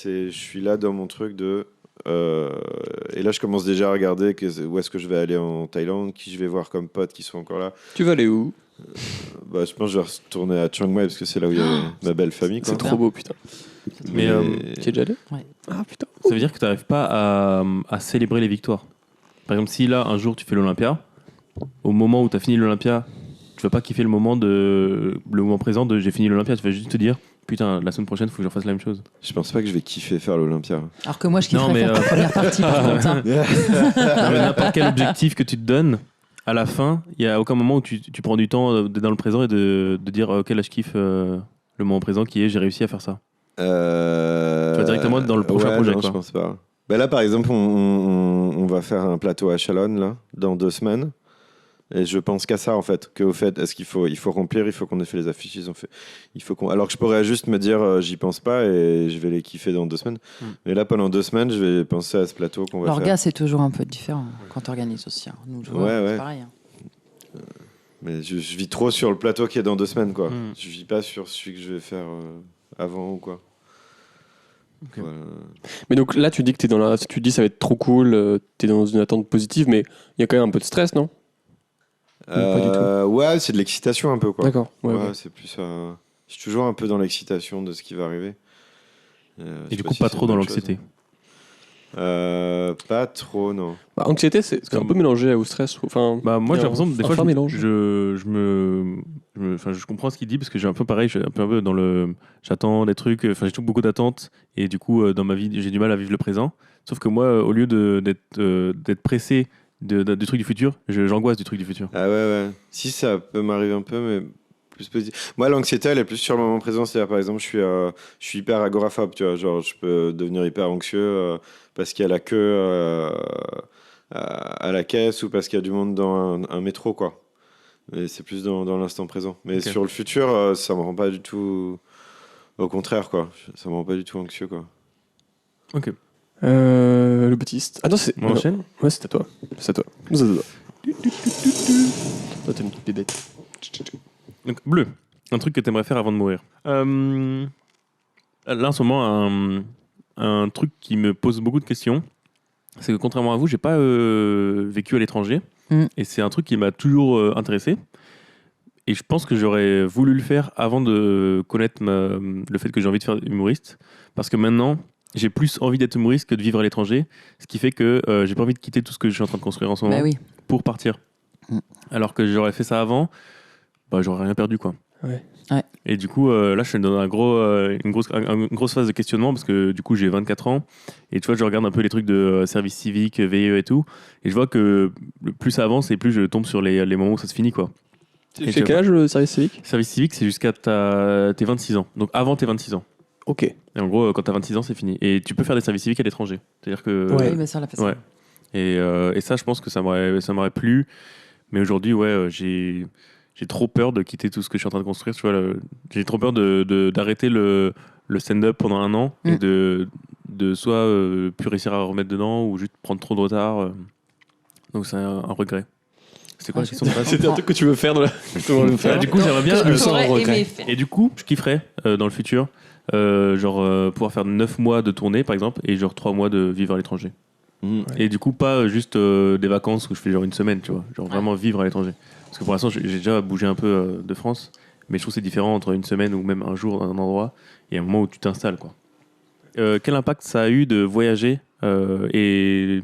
Je suis là dans mon truc de. Et là, je commence déjà à regarder où est-ce que je vais aller en Thaïlande, qui je vais voir comme potes qui sont encore là. Tu vas aller où? Je pense que je vais retourner à Chiang Mai parce que c'est là où il y a ma belle famille, quoi. C'est trop beau, putain. Mais Tu es déjà allé? Ouais. Ah putain. ça veut dire que tu n'arrives pas à célébrer les victoires. Par exemple, si là, un jour, tu fais l'Olympia, au moment où tu as fini l'Olympia, tu vas pas kiffer le moment présent de j'ai fini l'Olympia, tu vas juste te dire putain, la semaine prochaine, il faut que je refasse la même chose. Je pense pas que je vais kiffer faire l'Olympia. Alors que moi, je kifferais Non, mais, faire ta première partie, par contre. hein. Non, mais n'importe quel objectif que tu te donnes, à la fin, il n'y a aucun moment où tu prends du temps d'être dans le présent et de dire ok, là je kiffe le moment présent qui est j'ai réussi à faire ça. Tu vas vas directement dans le prochain projet, Non, quoi. je pense pas. Là, par exemple, on va faire un plateau à Chalonne là, dans 2 semaines. Et je pense qu'à ça, en fait. Qu'au fait, est-ce qu'il faut remplir, il faut qu'on ait fait les affiches, alors que je pourrais juste me dire, j'y pense pas et je vais les kiffer dans 2 semaines. Mais là, pendant 2 semaines, je vais penser à ce plateau qu'on va faire. L'orga, c'est toujours un peu différent quand tu organises aussi. hein. Nous, joueurs, Ouais, ouais. c'est pareil. hein. Mais je vis trop sur le plateau qui est dans 2 semaines, quoi. Mm. Je vis pas sur celui que je vais faire avant ou quoi. Ok. Voilà. Mais donc là, tu dis que tu dis ça va être trop cool, t'es dans une attente positive, mais il y a quand même un peu de stress, non? Pas du tout. Ouais, c'est de l'excitation un peu, quoi. D'accord. Ouais, Ouais, ouais. c'est plus. Je suis toujours un peu dans l'excitation de ce qui va arriver. Je Et sais du pas coup, si pas c'est trop une dans bonne l'anxiété. chose. Pas trop, non. Bah, anxiété, c'est un peu mélangé au stress. Enfin, Bah, moi, j'ai l'impression que des fois, fin mélange. je comprends ce qu'il dit parce que j'ai un peu pareil, je suis un peu dans le. J'attends des trucs, enfin, j'ai toujours beaucoup d'attentes et du coup, dans ma vie, j'ai du mal à vivre le présent. Sauf que moi, au lieu d'être pressé du truc du futur, j'angoisse du truc du futur. Ah ouais. Si, ça peut m'arriver un peu, mais plus positif. Moi, l'anxiété, elle est plus sur le moment présent. C'est-à-dire, par exemple, je suis hyper agoraphobe, tu vois. Genre, je peux devenir hyper anxieux parce qu'il y a la queue à la caisse ou parce qu'il y a du monde dans un métro, quoi. Mais c'est plus dans l'instant présent. Mais Ok. sur le futur, ça me rend pas du tout... Au contraire, quoi. Ça me rend pas du tout anxieux, quoi. Ok. Le Baptiste. Ah non, c'est. On non. enchaîne. Ouais, c'est à toi. C'est à toi. C'est à toi. Toi, t'as une petite bébête. Donc, bleu, un truc que tu aimerais faire avant de mourir. Là, en ce moment, un truc qui me pose beaucoup de questions, c'est que contrairement à vous, j'ai pas vécu à l'étranger. Mm. Et c'est un truc qui m'a toujours intéressé. Et je pense que j'aurais voulu le faire avant de connaître le fait que j'ai envie de faire humoriste. Parce que maintenant, j'ai plus envie d'être humoriste que de vivre à l'étranger. Ce qui fait que j'ai pas envie de quitter tout ce que je suis en train de construire en ce moment Bah oui. pour partir. Alors que j'aurais fait ça avant, bah, j'aurais rien perdu, quoi. Ouais. Ouais. Et du coup, là, je suis dans une grosse phase de questionnement parce que du coup, j'ai 24 ans. Et tu vois, je regarde un peu les trucs de service civique, VE et tout. Et je vois que plus ça avance et plus je tombe sur les moments où ça se finit, quoi. Et C'est quel âge le service civique? Service civique, c'est jusqu'à tes 26 ans. Donc avant tes 26 ans. Ok. Et en gros, quand t'as 26 ans, c'est fini. Et tu peux faire des services civiques à l'étranger. C'est-à-dire que. Ouais. Oui, mais ça, on l'a fait ça. Ouais. Et ça, je pense que ça m'aurait plu. Mais aujourd'hui, ouais, j'ai trop peur de quitter tout ce que je suis en train de construire. Tu vois, j'ai trop peur d'arrêter le stand-up pendant un an et de soit plus réussir à remettre dedans ou juste prendre trop de retard. Donc c'est un regret. C'est quoi la question de base? C'était un truc que tu veux faire dans la. Du coup, j'aimerais bien. Je le sens en T'aurais regret. aimé faire. Et du coup, je kifferais dans le futur, pouvoir faire 9 mois de tournée, par exemple, et genre 3 mois de vivre à l'étranger. Et du coup, pas juste des vacances où je fais genre une semaine, tu vois. Genre vraiment vivre à l'étranger. Parce que pour l'instant, j'ai déjà bougé un peu de France, mais je trouve que c'est différent entre une semaine ou même un jour dans un endroit et un moment où tu t'installes, quoi. Quel impact ça a eu de voyager et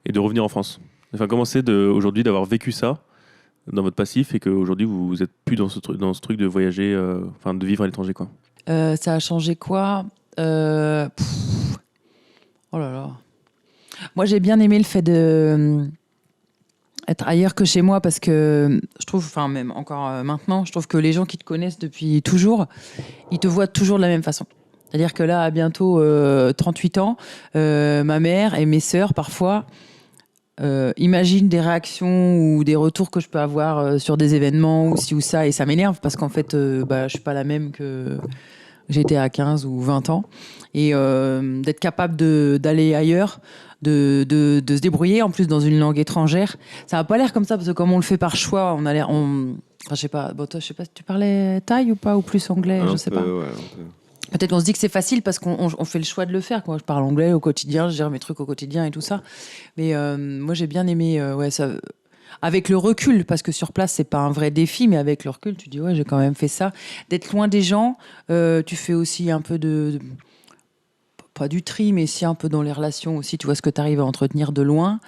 de revenir en France? Enfin, comment c'est aujourd'hui d'avoir vécu ça dans votre passif et qu'aujourd'hui vous êtes plus dans ce truc de voyager, enfin de vivre à l'étranger, quoi. Ça a changé quoi? Oh là là. Moi, j'ai bien aimé le fait de être ailleurs que chez moi parce que je trouve, enfin même encore maintenant, je trouve que les gens qui te connaissent depuis toujours, ils te voient toujours de la même façon. C'est-à-dire que là, à bientôt 38 ans, ma mère et mes sœurs, parfois, imaginent des réactions ou des retours que je peux avoir sur des événements ou ci ou ça, et ça m'énerve parce qu'en fait, je suis pas la même que j'étais à 15 ou 20 ans. Et d'être capable d'aller ailleurs, de se débrouiller, en plus dans une langue étrangère. Ça n'a pas l'air comme ça, parce que comme on le fait par choix, on a l'air... Enfin, je sais pas, bon, toi, je sais pas si tu parlais thaï ou pas, ou plus anglais, je sais pas. Ouais, un peu. Peut-être qu'on se dit que c'est facile parce qu'on fait le choix de le faire, quoi. Je parle anglais au quotidien, je gère mes trucs au quotidien et tout ça. Mais moi, j'ai bien aimé... ouais, ça... Avec le recul, parce que sur place, c'est pas un vrai défi, mais avec le recul, tu dis, ouais, j'ai quand même fait ça. D'être loin des gens, tu fais aussi un peu pas du tri, mais si un peu dans les relations aussi, tu vois ce que tu arrives à entretenir de loin.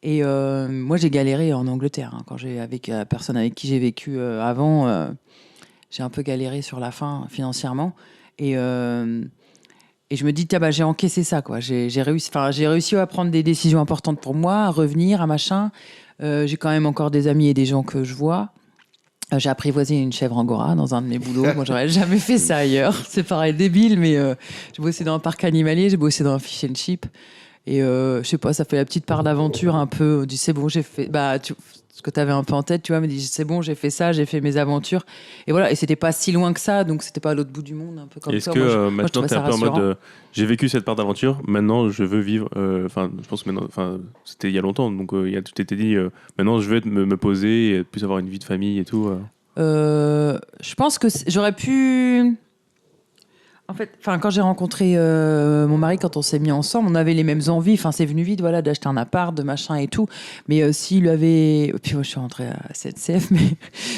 Et moi, j'ai galéré en Angleterre. Hein, avec la personne avec qui j'ai vécu avant, j'ai un peu galéré sur la fin financièrement. Et je me dis, tiens, j'ai encaissé ça, quoi. J'ai réussi à prendre des décisions importantes pour moi, à revenir, à machin. J'ai quand même encore des amis et des gens que je vois. J'ai apprivoisé une chèvre angora dans un de mes boulots. Moi, j'aurais jamais fait ça ailleurs. C'est pareil, débile, mais j'ai bossé dans un parc animalier, j'ai bossé dans un fish and chip. Et je sais pas, ça fait la petite part d'aventure un peu. On dit, c'est bon, j'ai fait. Ce que tu avais un peu en tête, tu vois, me dit, c'est bon, j'ai fait ça, j'ai fait mes aventures. Et voilà, et c'était pas si loin que ça, donc c'était pas à l'autre bout du monde, un peu comme Est-ce ça. que Moi, je maintenant trouvais tu es ça un peu en rassurant. mode j'ai vécu cette part d'aventure, maintenant je veux vivre. Enfin, je pense que maintenant, c'était il y a longtemps, donc tu t'étais dit maintenant je veux me poser et plus avoir une vie de famille et tout. Je pense que j'aurais pu. En fait, quand j'ai rencontré mon mari, quand on s'est mis ensemble, on avait les mêmes envies. Enfin, c'est venu vite, voilà, d'acheter un appart, de machin et tout. Mais s'il avait, puis moi, je suis rentrée à SNCF, mais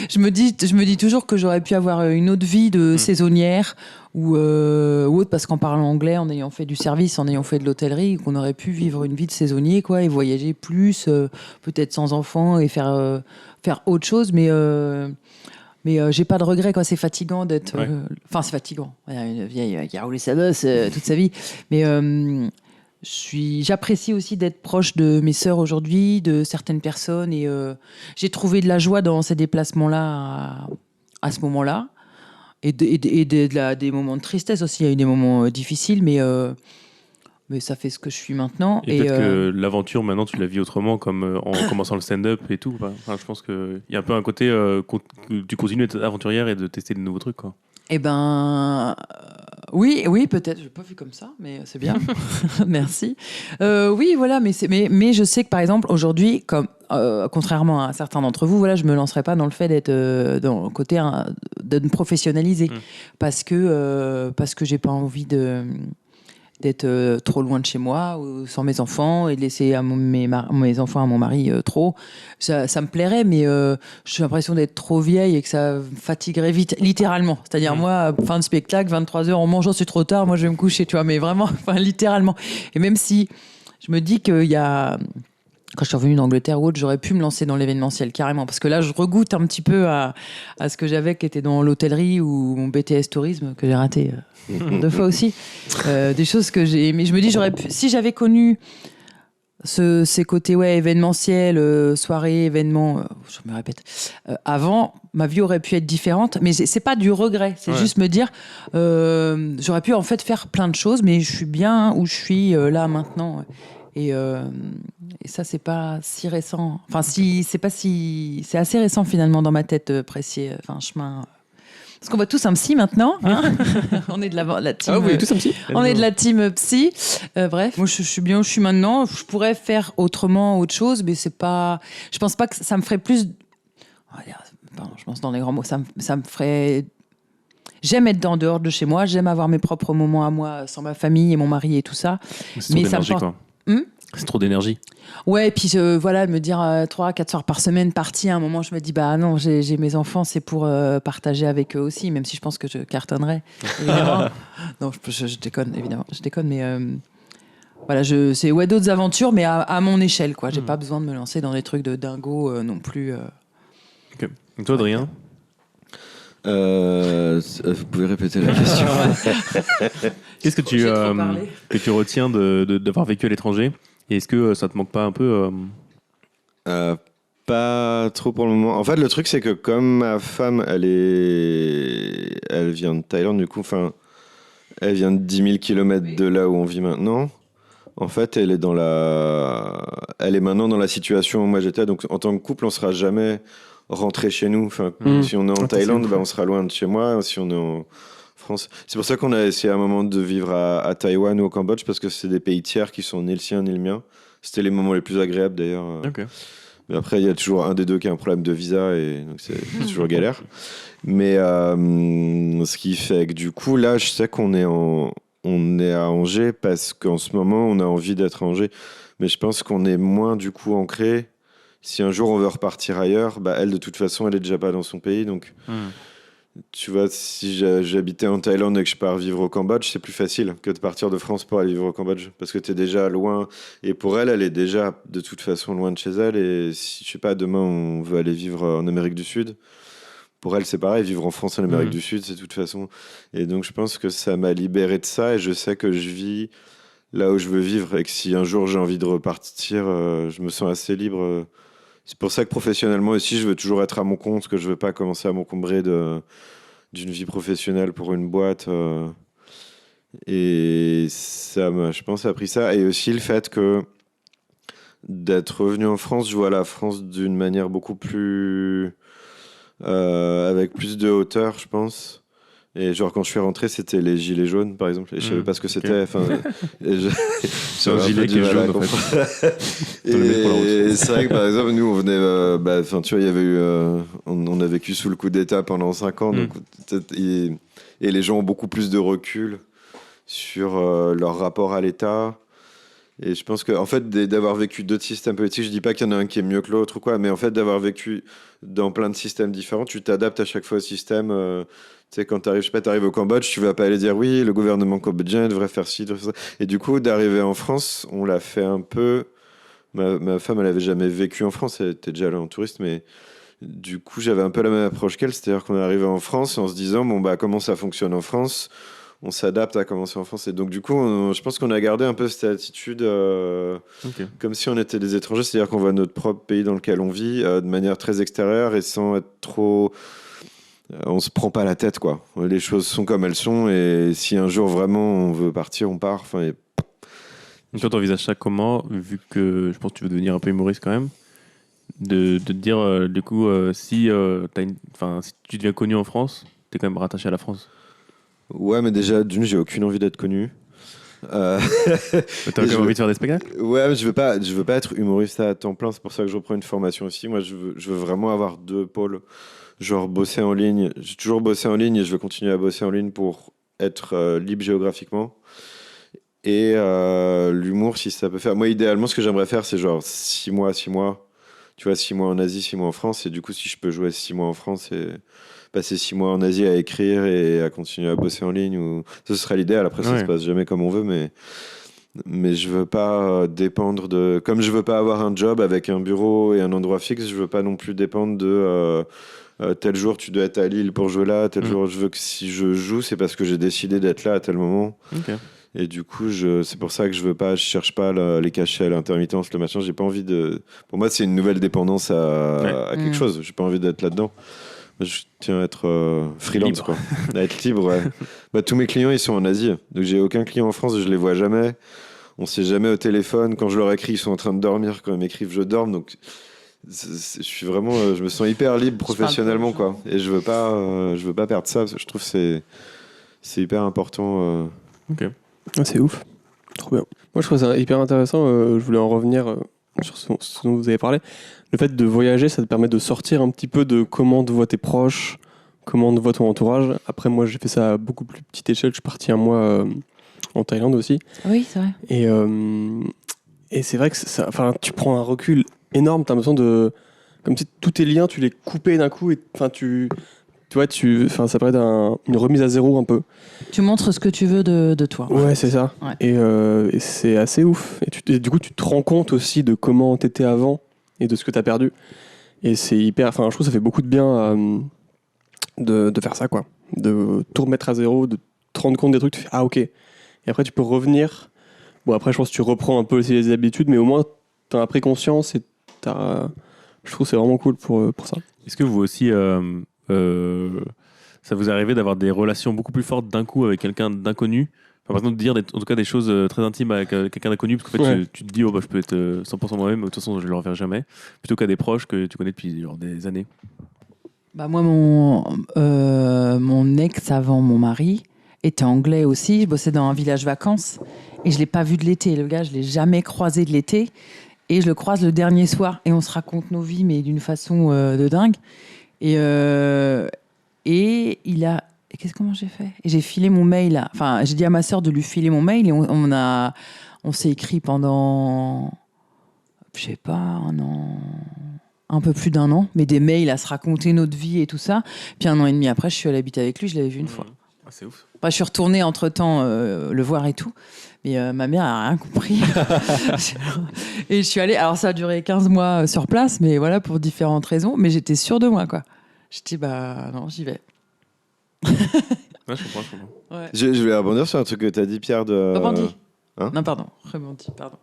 je me dis toujours que j'aurais pu avoir une autre vie de saisonnière ou autre, parce qu'en parlant anglais, en ayant fait du service, en ayant fait de l'hôtellerie, qu'on aurait pu vivre une vie de saisonnier, quoi, et voyager plus, peut-être sans enfants et faire autre chose, mais j'ai pas de regrets, quoi. C'est fatigant d'être. Ouais. Enfin, c'est fatigant. Il y a une vieille qui a roulé sa bosse toute sa vie. Mais j'apprécie aussi d'être proche de mes sœurs aujourd'hui, de certaines personnes. Et j'ai trouvé de la joie dans ces déplacements-là à ce moment-là. Et des moments de tristesse aussi. Il y a eu des moments difficiles, mais ça fait ce que je suis maintenant. Et peut-être que l'aventure maintenant tu la vis autrement, comme en commençant le stand-up et tout. Enfin, je pense qu'il y a un peu un côté que tu continues d'être aventurière et de tester de nouveaux trucs, quoi. Eh ben, oui, peut-être. Je l'ai pas vu comme ça, mais c'est bien. Merci. Oui, voilà, mais je sais que par exemple aujourd'hui, comme contrairement à certains d'entre vous, voilà, je me lancerai pas dans le fait d'être dans le côté de me professionnaliser parce que j'ai pas envie d'être trop loin de chez moi, ou sans mes enfants, et de laisser mes enfants à mon mari trop. Ça me plairait, mais j'ai l'impression d'être trop vieille et que ça me fatiguerait vite, littéralement. C'est-à-dire, moi, fin de spectacle, 23h, en mangeant, c'est trop tard, moi je vais me coucher, tu vois, mais vraiment, littéralement. Et même si je me dis qu'il y a... Quand je suis revenue d'Angleterre ou autre, j'aurais pu me lancer dans l'événementiel carrément. Parce que là, je regoute un petit peu à ce que j'avais, qui était dans l'hôtellerie ou mon BTS tourisme, que j'ai raté 2 fois aussi. Des choses que j'ai. Mais je me dis, si j'avais connu ces côtés événementiels, soirées, événements, je me répète, avant, ma vie aurait pu être différente. Mais c'est pas du regret, c'est juste me dire, j'aurais pu en fait faire plein de choses, mais je suis bien où je suis là maintenant. Et ça, c'est pas si récent. Enfin, c'est assez récent finalement dans ma tête, Pressier. Enfin, chemin. Parce qu'on voit tous un psy maintenant. Hein. On est de la team. Ah oui, tous un psy. On est de la team psy. Bref, moi, je suis bien où je suis maintenant. Je pourrais faire autrement, autre chose, mais c'est pas. Je pense pas que ça me ferait plus. Pardon, je pense dans les grands mots. Ça me ferait. J'aime être en dehors de chez moi. J'aime avoir mes propres moments à moi, sans ma famille et mon mari et tout ça. C'est trop d'énergie, quoi. C'est trop d'énergie. Ouais, et puis me dire 3-4 soirs par semaine partie, à un moment, je me dis, bah non, j'ai mes enfants, c'est pour partager avec eux aussi, même si je pense que je cartonnerais, évidemment. Non, je déconne, évidemment. Je déconne, mais voilà, c'est d'autres aventures, mais à mon échelle, quoi. J'ai pas besoin de me lancer dans des trucs de dingo non plus. Ok. Et toi, Adrien ? Vous pouvez répéter la question. Qu'est-ce que tu retiens d'avoir vécu à l'étranger ? Et est-ce que ça te manque pas un peu Pas trop pour le moment. En fait, le truc, c'est que comme ma femme, elle vient de Thaïlande, du coup, elle vient de 10 000 km de là où on vit maintenant. En fait, elle est maintenant dans la situation où moi j'étais. Donc, en tant que couple, on sera jamais rentré chez nous. Si on est en Thaïlande, on sera loin de chez moi. Si on est en France, c'est pour ça qu'on a essayé à un moment de vivre à Taïwan ou au Cambodge, parce que c'est des pays tiers qui sont ni le sien ni le mien. C'était les moments les plus agréables d'ailleurs. Okay. Mais après, il y a toujours un des deux qui a un problème de visa et donc c'est toujours galère. Mais ce qui fait que du coup, là, je sais qu'on est à Angers parce qu'en ce moment, on a envie d'être à Angers. Mais je pense qu'on est moins du coup ancré. Si un jour on veut repartir ailleurs, elle, de toute façon, elle est déjà pas dans son pays. Donc, tu vois, si j'habitais en Thaïlande et que je pars vivre au Cambodge, c'est plus facile que de partir de France pour aller vivre au Cambodge. Parce que tu es déjà loin. Et pour elle, elle est déjà de toute façon loin de chez elle. Et si, je sais pas, demain on veut aller vivre en Amérique du Sud, pour elle, c'est pareil. Vivre en France, en Amérique du Sud, c'est de toute façon. Et donc, je pense que ça m'a libéré de ça. Et je sais que je vis là où je veux vivre. Et que si un jour j'ai envie de repartir, je me sens assez libre. C'est pour ça que professionnellement aussi, je veux toujours être à mon compte, que je veux pas commencer à m'encombrer d'une vie professionnelle pour une boîte. Et ça m'a, je pense, appris ça. Et aussi le fait que d'être revenu en France, je vois la France d'une manière beaucoup plus... avec plus de hauteur, je pense. Et genre, quand je suis rentré, c'était les gilets jaunes, par exemple. Et je savais pas ce que c'était. C'est un gilet qui est jaune, en fait. Et c'est vrai que, par exemple, nous, on venait... tu vois, il y avait eu... on a vécu sous le coup d'État pendant 5 ans. Donc, et les gens ont beaucoup plus de recul sur leur rapport à l'État. Et je pense que, en fait, d'avoir vécu d'autres systèmes politiques, je dis pas qu'il y en a un qui est mieux que l'autre ou quoi, mais en fait, d'avoir vécu dans plein de systèmes différents, tu t'adaptes à chaque fois au système. Tu sais, quand t'arrives au Cambodge, tu vas pas aller dire oui, le gouvernement cambodgien devrait faire ci, devrait faire ça. Et du coup, d'arriver en France, on l'a fait un peu. Ma femme, elle avait jamais vécu en France, elle était déjà là en touriste, mais du coup, j'avais un peu la même approche qu'elle, c'est-à-dire qu'on est arrivé en France en se disant comment ça fonctionne en France. On s'adapte à comment c'est en France. Et donc, du coup, je pense qu'on a gardé un peu cette attitude comme si on était des étrangers. C'est-à-dire qu'on voit notre propre pays dans lequel on vit de manière très extérieure et sans être trop... on se prend pas la tête, quoi. Les choses sont comme elles sont et si un jour, vraiment, on veut partir, on part. Et toi, t'envisages ça comment, vu que je pense que tu veux devenir un peu humoriste quand même, de te dire, du coup, si tu deviens connu en France, t'es quand même rattaché à la France. Ouais, mais déjà, j'ai aucune envie d'être connu. T'as quand même envie de faire des spectacles ? Ouais, mais je veux pas être humoriste à temps plein. C'est pour ça que je reprends une formation aussi. Moi, je veux vraiment avoir 2 pôles. Genre bosser en ligne. J'ai toujours bossé en ligne et je veux continuer à bosser en ligne pour être libre géographiquement. Et l'humour, si ça peut faire. Moi, idéalement, ce que j'aimerais faire, c'est genre 6 mois. Tu vois, 6 mois en Asie, 6 mois en France. Et du coup, si je peux jouer 6 mois en France et passer 6 mois en Asie à écrire et à continuer à bosser en ligne, ce serait l'idéal. Après, ça se passe jamais comme on veut, mais je veux pas dépendre de. Comme je veux pas avoir un job avec un bureau et un endroit fixe, je veux pas non plus dépendre de. Tel jour tu dois être à Lille pour jouer là, tel jour je veux que si je joue, c'est parce que j'ai décidé d'être là à tel moment. Et du coup, c'est pour ça que je cherche pas les cachets à l'intermittence, le machin. J'ai pas envie de. Pour moi, c'est une nouvelle dépendance à quelque chose. J'ai pas envie d'être là-dedans. Je tiens à être freelance, libre. quoi. À être libre, ouais. Tous mes clients, ils sont en Asie. Donc, j'ai aucun client en France, je les vois jamais. On s'est jamais au téléphone. Quand je leur écris, ils sont en train de dormir. Quand ils m'écrivent, je dors. Donc, je suis vraiment. Je me sens hyper libre professionnellement, quoi. Et je veux pas perdre ça. Parce que je trouve que c'est hyper important. Ok. Ah, c'est ouf. Trop bien. Moi, je trouve ça hyper intéressant. Je voulais en revenir sur ce dont vous avez parlé. Le fait de voyager, ça te permet de sortir un petit peu de comment te voient tes proches, comment te voit ton entourage. Après, moi, j'ai fait ça à beaucoup plus petite échelle. Je suis parti un mois en Thaïlande aussi. Oui, c'est vrai. Et c'est vrai que tu prends un recul énorme. Tu as l'impression de. Comme si tous tes liens, tu les coupais d'un coup. Et tu vois, ça paraît une remise à zéro un peu. Tu montres ce que tu veux de toi. Ouais, c'est ça. Ouais. Et c'est assez ouf. Et du coup, tu te rends compte aussi de comment t'étais avant et de ce que t'as perdu. Et c'est hyper. Enfin, je trouve que ça fait beaucoup de bien de faire ça, quoi. De tout remettre à zéro, de te rendre compte des trucs. Tu fais ah ok. Et après, tu peux revenir. Bon, après, je pense que tu reprends un peu aussi les habitudes, mais au moins, t'en as pris conscience et je trouve que c'est vraiment cool pour ça. Est-ce que vous aussi, ça vous est arrivé d'avoir des relations beaucoup plus fortes d'un coup avec quelqu'un d'inconnu? Par exemple, de dire en tout cas des choses très intimes avec quelqu'un d'inconnu, parce qu'en fait, tu te dis, je peux être 100% moi-même, mais de toute façon, je ne le reverrai jamais, plutôt qu'à des proches que tu connais depuis genre, des années. Bah moi, mon ex avant mon mari était anglais aussi. Je bossais dans un village vacances et je l'ai pas vu de l'été. Le gars, je l'ai jamais croisé de l'été et je le croise le dernier soir et on se raconte nos vies, mais d'une façon de dingue. Et il a. Comment j'ai fait? Et j'ai filé mon mail. Enfin, j'ai dit à ma sœur de lui filer mon mail et on s'est écrit pendant, je sais pas, un an. Un peu plus d'un an, mais des mails à se raconter notre vie et tout ça. Puis 1 an et demi après, je suis allée habiter avec lui, je l'avais vu une fois. Ah, c'est ouf. Enfin, je suis retournée entre-temps le voir et tout, mais ma mère n'a rien compris. Et je suis allée, alors ça a duré 15 mois sur place, mais voilà, pour différentes raisons, mais j'étais sûre de moi, quoi. J'étais, non, j'y vais. Ouais, je comprends. Ouais. Je vais rebondir sur un truc que tu as dit, Pierre. Rebondis. Hein Non, pardon, rebondis, pardon.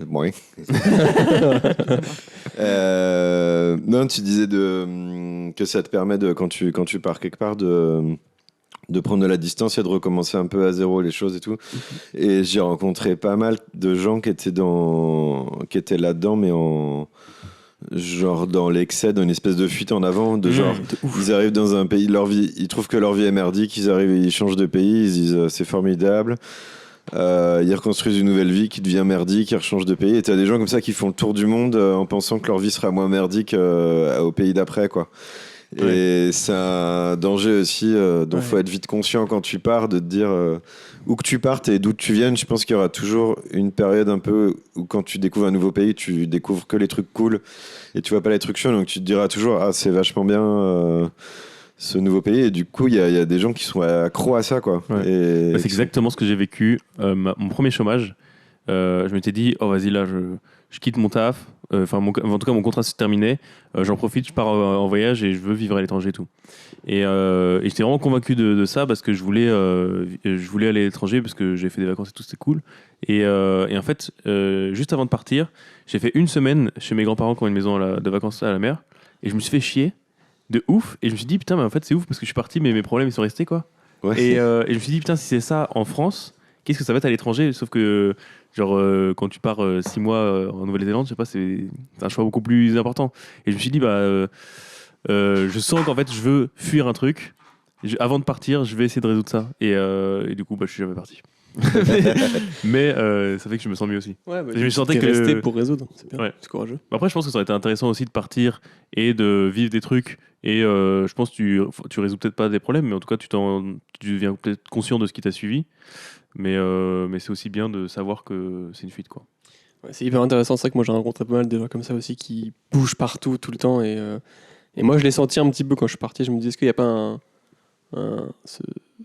Oui. Non, tu disais que ça te permet quand tu pars quelque part de prendre de la distance et de recommencer un peu à zéro les choses et tout. Et j'ai rencontré pas mal de gens qui étaient là-dedans, mais genre dans l'excès, dans une espèce de fuite en avant, ils arrivent dans un pays, leur vie, ils trouvent que leur vie est merdique, ils changent de pays, ils disent c'est formidable. Ils reconstruisent une nouvelle vie qui devient merdique, ils rechangent de pays. Et t'as des gens comme ça qui font le tour du monde en pensant que leur vie sera moins merdique au pays d'après, quoi. Et c'est un danger aussi dont il faut être vite conscient quand tu pars, de te dire où que tu partes et d'où tu viennes. Je pense qu'il y aura toujours une période un peu où quand tu découvres un nouveau pays, tu découvres que les trucs cool et tu vois pas les trucs chiants. Donc tu te diras toujours c'est vachement bien ce nouveau pays. Et du coup, il y a des gens qui sont accros à ça, quoi. Ouais. Et c'est exactement ce que j'ai vécu. Mon premier chômage, je m'étais dit, vas-y, là, je quitte mon taf. En tout cas, mon contrat s'est terminé. J'en profite, je pars en voyage et je veux vivre à l'étranger et tout. Et j'étais vraiment convaincu de ça parce que je voulais aller à l'étranger parce que j'ai fait des vacances et tout, c'était cool. Et en fait, juste avant de partir, j'ai fait 1 semaine chez mes grands-parents qui ont une maison de vacances à la mer. Et je me suis fait chier de ouf. Et je me suis dit, putain, mais en fait, c'est ouf parce que je suis parti, mais mes problèmes, ils sont restés, quoi. Ouais. Et je me suis dit, putain, si c'est ça en France, qu'est-ce que ça va être à l'étranger? Sauf que, genre, quand tu pars 6 mois en Nouvelle-Zélande, je sais pas, c'est un choix beaucoup plus important. Et je me suis dit, je sens qu'en fait, je veux fuir un truc. Avant de partir, je vais essayer de résoudre ça. Et du coup, je suis jamais parti. mais ça fait que je me sens mieux aussi. Ouais, bah, Je me sentais t'es que- resté pour résoudre. C'est bien. Ouais. C'est courageux. Après, je pense que ça aurait été intéressant aussi de partir et de vivre des trucs. Et je pense que tu résous peut-être pas des problèmes, mais en tout cas, tu deviens peut-être conscient de ce qui t'a suivi. Mais c'est aussi bien de savoir que c'est une fuite, quoi. Ouais, c'est hyper intéressant. C'est vrai que moi j'ai rencontré pas mal de gens comme ça aussi qui bougent partout tout le temps. Et moi je l'ai senti un petit peu quand je suis parti. Je me dis, est-ce qu'il n'y a pas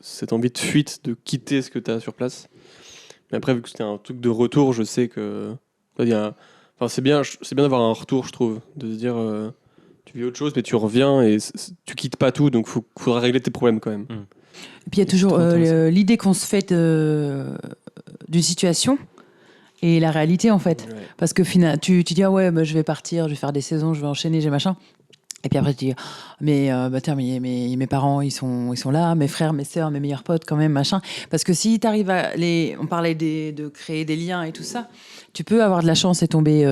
cette envie de fuite, de quitter ce que tu as sur place. Mais après, vu que c'était un truc de retour, je sais que. Enfin, c'est bien d'avoir un retour, je trouve. De se dire, tu vis autre chose, mais tu reviens et tu quittes pas tout, donc il faudra régler tes problèmes quand même. Et puis il y a toujours trop intéressant. l'idée qu'on se fait d'une situation et la réalité en fait. Ouais. Parce que tu dis ah ouais, bah, je vais partir, je vais faire des saisons, je vais enchaîner, j'ai machin. Et puis après tu dis mais tiens, mes parents ils sont là, mes frères, mes sœurs, mes meilleurs potes quand même machin. Parce que si tu arrives on parlait de créer des liens et tout ça, tu peux avoir de la chance et tomber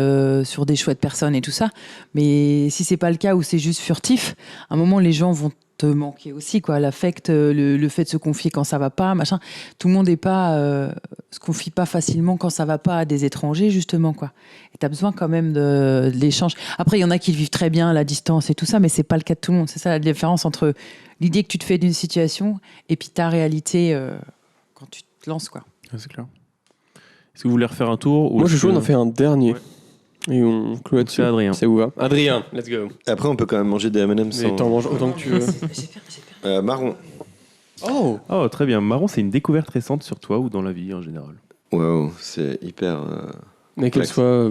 sur des chouettes personnes et tout ça. Mais si c'est pas le cas ou c'est juste furtif, à un moment les gens vont te manquer aussi, quoi. L'affect, le fait de se confier quand ça va pas, machin. Tout le monde se confie pas facilement quand ça va pas à des étrangers, justement, quoi. Et t'as besoin quand même de l'échange. Après, il y en a qui le vivent très bien, la distance et tout ça, mais c'est pas le cas de tout le monde. C'est ça la différence entre l'idée que tu te fais d'une situation et puis ta réalité quand tu te lances, quoi. Ouais, c'est clair. Est-ce que vous voulez refaire un tour ou Moi, je est-ce suis chaud, on que- en fait un dernier. Ouais. Et on clôt là-dessus. C'est Adrien. C'est où, hein Adrien, let's go. Après, on peut quand même manger des M&M's Mais sans... t'en manges autant que tu veux. marron. Oh Oh, très bien. Marron, c'est une découverte récente sur toi ou dans la vie en général? Waouh, c'est hyper Mais qu'elle Complexe. soit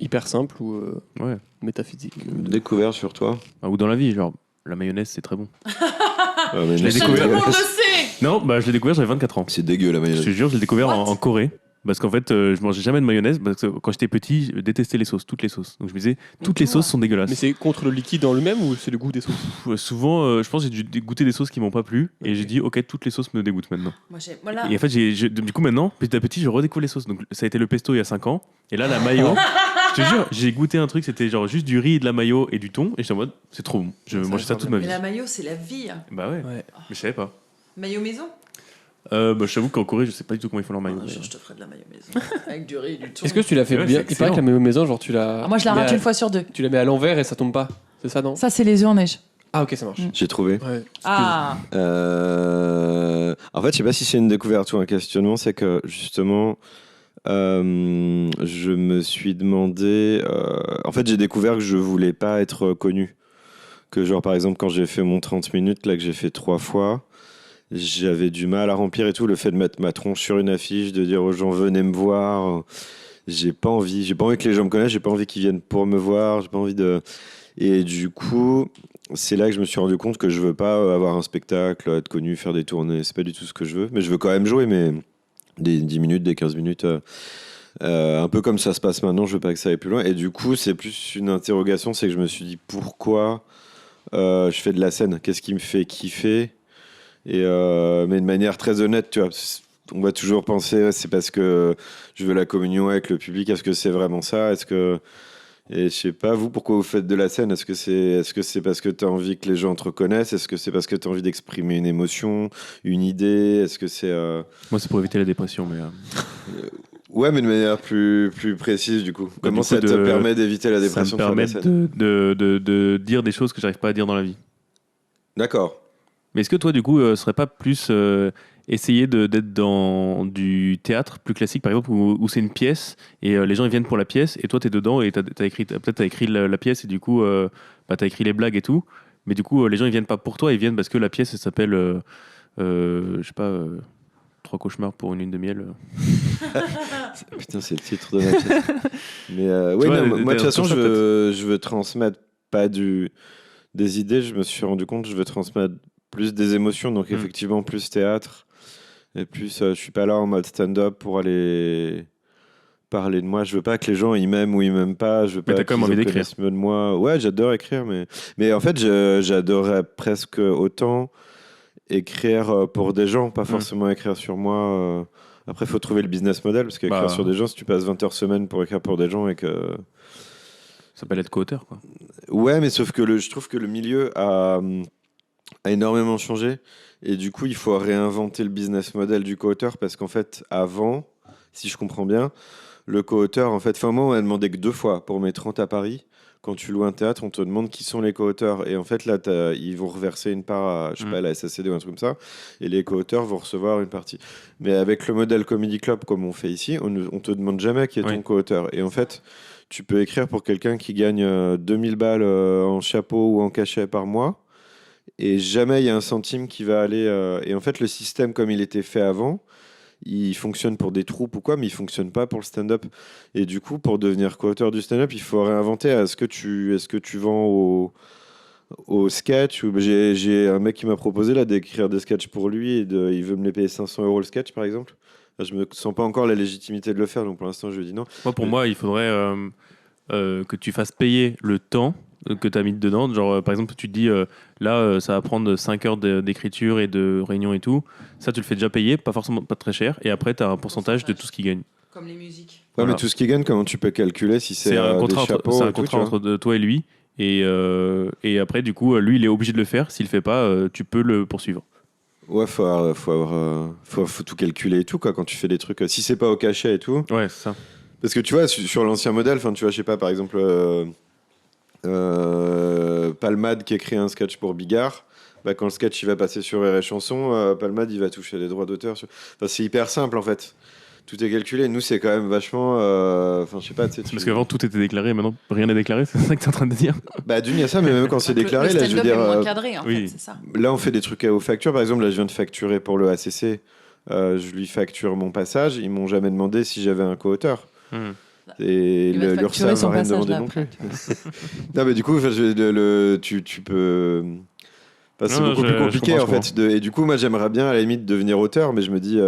hyper simple ou Ouais. métaphysique. découvert sur toi. Ah, ou dans la vie, genre, la mayonnaise, c'est très bon. Mais Je l'ai c'est découvert. dégueulasse. Non, bah, je l'ai découvert, j'avais 24 ans. C'est dégueu la Je mayonnaise. te jure, je l'ai découvert en Corée. Parce qu'en fait, je mangeais jamais de mayonnaise. Parce que quand j'étais petit, je détestais les sauces, toutes les sauces. Donc je me disais, toutes les sauces sont dégueulasses. Mais c'est contre le liquide en lui-même ou c'est le goût des sauces? Souvent, je pense que j'ai dû goûter des sauces qui m'ont pas plu. Et j'ai dit, ok, toutes les sauces me dégoûtent maintenant. Moi, voilà. Et en fait, du coup, maintenant, petit à petit, je redécouvre les sauces. Donc ça a été le pesto il y a 5 ans. Et là, la mayo, je te jure, j'ai goûté un truc, c'était genre juste du riz, de la mayo et du thon. Et j'étais en mode, c'est trop bon. Je Ça mangeais ça va toute ma Mais vie. la mayo, c'est la vie. Hein. Bah ouais, Ouais. mais je savais pas. Mayo maison Je t'avoue qu'en Corée, je sais pas du tout comment ils font leur mayo. Un mais- jour, je te ferai de la mayo maison. Avec du riz et du thon. Est-ce que tu l'as fait Ouais, bien? c'est Il paraît que la mayo maison, genre tu la. Moi, je la mets rate à- une fois sur deux. Tu la mets à l'envers et ça tombe pas. C'est ça, non? Ça, c'est les œufs en neige. Ah, ok, ça marche. J'ai trouvé. Ouais. Ah En fait, je sais pas si c'est une découverte ou un questionnement, c'est que justement, je me suis demandé. En fait, j'ai découvert que je voulais pas être connu. Que, genre, par exemple, quand j'ai fait mon 30 minutes, là, que j'ai fait 3 fois, j'avais du mal à remplir et tout. Le fait de mettre ma tronche sur une affiche, de dire aux gens venez me voir, j'ai pas envie. J'ai pas envie que les gens me connaissent, j'ai pas envie qu'ils viennent pour me voir, j'ai pas envie de. Et du coup, c'est là que je me suis rendu compte que je veux pas avoir un spectacle, être connu, faire des tournées. C'est pas du tout ce que je veux. Mais je veux quand même jouer, mais des 10 minutes, des 15 minutes. Un peu comme ça se passe maintenant, je veux pas que ça aille plus loin. Et du coup, c'est plus une interrogation, c'est que je me suis dit pourquoi je fais de la scène, qu'est-ce qui me fait kiffer. Et mais de manière très honnête, tu vois, on va toujours penser c'est parce que je veux la communion avec le public. Est-ce que c'est vraiment ça? Est-ce que et je sais pas, vous, pourquoi vous faites de la scène? Est-ce que c'est parce que tu as envie que les gens te reconnaissent? Est-ce que c'est parce que tu as envie d'exprimer une émotion, une idée? Est-ce que c'est Moi, c'est pour éviter la dépression, mais. ouais, mais de manière plus précise du coup. Comment du coup, ça te permet d'éviter la dépression ça me de permet faire de la scène? de dire des choses que j'arrive pas à dire dans la vie. D'accord. Mais est-ce que toi, du coup, ce serait pas plus essayer d'être dans du théâtre plus classique, par exemple, où c'est une pièce et les gens ils viennent pour la pièce et toi t'es dedans et peut-être t'as écrit la pièce et du coup t'as écrit les blagues et tout, mais du coup les gens ils viennent pas pour toi, ils viennent parce que la pièce elle s'appelle je sais pas 3 cauchemars pour une lune de miel. Putain, c'est le titre de ma pièce. Mais oui, vois, non, moi de toute façon, comme ça, je veux transmettre pas des idées. Je me suis rendu compte, je veux transmettre plus des émotions. Donc effectivement, plus théâtre. Et plus, je suis pas là en mode stand-up pour aller parler de moi. Je veux pas que les gens ils m'aiment ou ils m'aiment pas. Je veux Mais pas t'as quand même qu'ils envie d'écrire. connaissent mieux de moi. Ouais, j'adore écrire, mais en fait, j'adorerais presque autant écrire pour des gens, pas forcément écrire sur moi. Après, il faut trouver le business model, parce qu'écrire Bah. sur des gens, si tu passes 20 heures semaine pour écrire pour des gens et que... Ça s'appelle être co-auteur quoi. Ouais, mais sauf que je trouve que le milieu a a énormément changé. Et du coup, il faut réinventer le business model du co-auteur parce qu'en fait, avant, si je comprends bien, le co-auteur, en fait, moi, on m'a demandé que 2 fois pour mes 30 à Paris. Quand tu loues un théâtre, on te demande qui sont les co-auteurs. Et en fait, là, ils vont reverser une part à, je sais pas, la SACD ou un truc comme ça. Et les co-auteurs vont recevoir une partie. Mais avec le modèle Comedy Club, comme on fait ici, on te demande jamais qui est ton co-auteur. Et en fait, tu peux écrire pour quelqu'un qui gagne 2000 balles en chapeau ou en cachet par mois. Et jamais il y a un centime qui va aller. Et en fait, le système comme il était fait avant, il fonctionne pour des troupes ou quoi, mais il fonctionne pas pour le stand-up. Et du coup, pour devenir co-auteur du stand-up, il faut réinventer. Est-ce que tu vends au sketch ou j'ai un mec qui m'a proposé là d'écrire des sketchs pour lui et il veut me les payer 500 € le sketch, par exemple. Je me sens pas encore la légitimité de le faire, donc pour l'instant, je lui dis non. Moi, il faudrait que tu fasses payer le temps que tu as mis dedans. Genre, par exemple, tu te dis, ça va prendre 5 heures d'écriture et de réunion et tout. Ça, tu le fais déjà payer, pas très cher. Et après, tu as un pourcentage de tout ce qu'il gagne. Comme les musiques. Ouais, mais tout ce qu'il gagne, comment tu peux calculer si c'est un contrat, des chapeaux c'est un contrat entre toi et lui. Et après, du coup, lui, il est obligé de le faire. S'il le fait pas, tu peux le poursuivre. Ouais, faut tout calculer et tout, quoi, quand tu fais des trucs. Si c'est pas au cachet et tout. Ouais, c'est ça. Parce que tu vois, sur l'ancien modèle, tu vois, je sais pas, par exemple, Palmade qui écrit un sketch pour Bigard, quand le sketch il va passer sur Rire et Chanson, Palmade il va toucher les droits d'auteur. C'est hyper simple en fait. Tout est calculé. Nous, c'est quand même vachement. Je sais pas. Parce qu'avant, tout était déclaré, maintenant, rien n'est déclaré, c'est ça que tu es en train de dire? D'une, il y a ça, mais même quand c'est déclaré, là, je veux dire. Le moins cadré, en fait, c'est ça. Là, on fait des trucs aux factures. Par exemple, là, je viens de facturer pour le ACC. Je lui facture mon passage. Ils m'ont jamais demandé si j'avais un co-auteur. Et l'URSSAF m'a rien demandé non plus. Non, mais du coup, tu peux. C'est beaucoup plus compliqué en fait. Et du coup, moi j'aimerais bien à la limite devenir auteur, mais je me dis,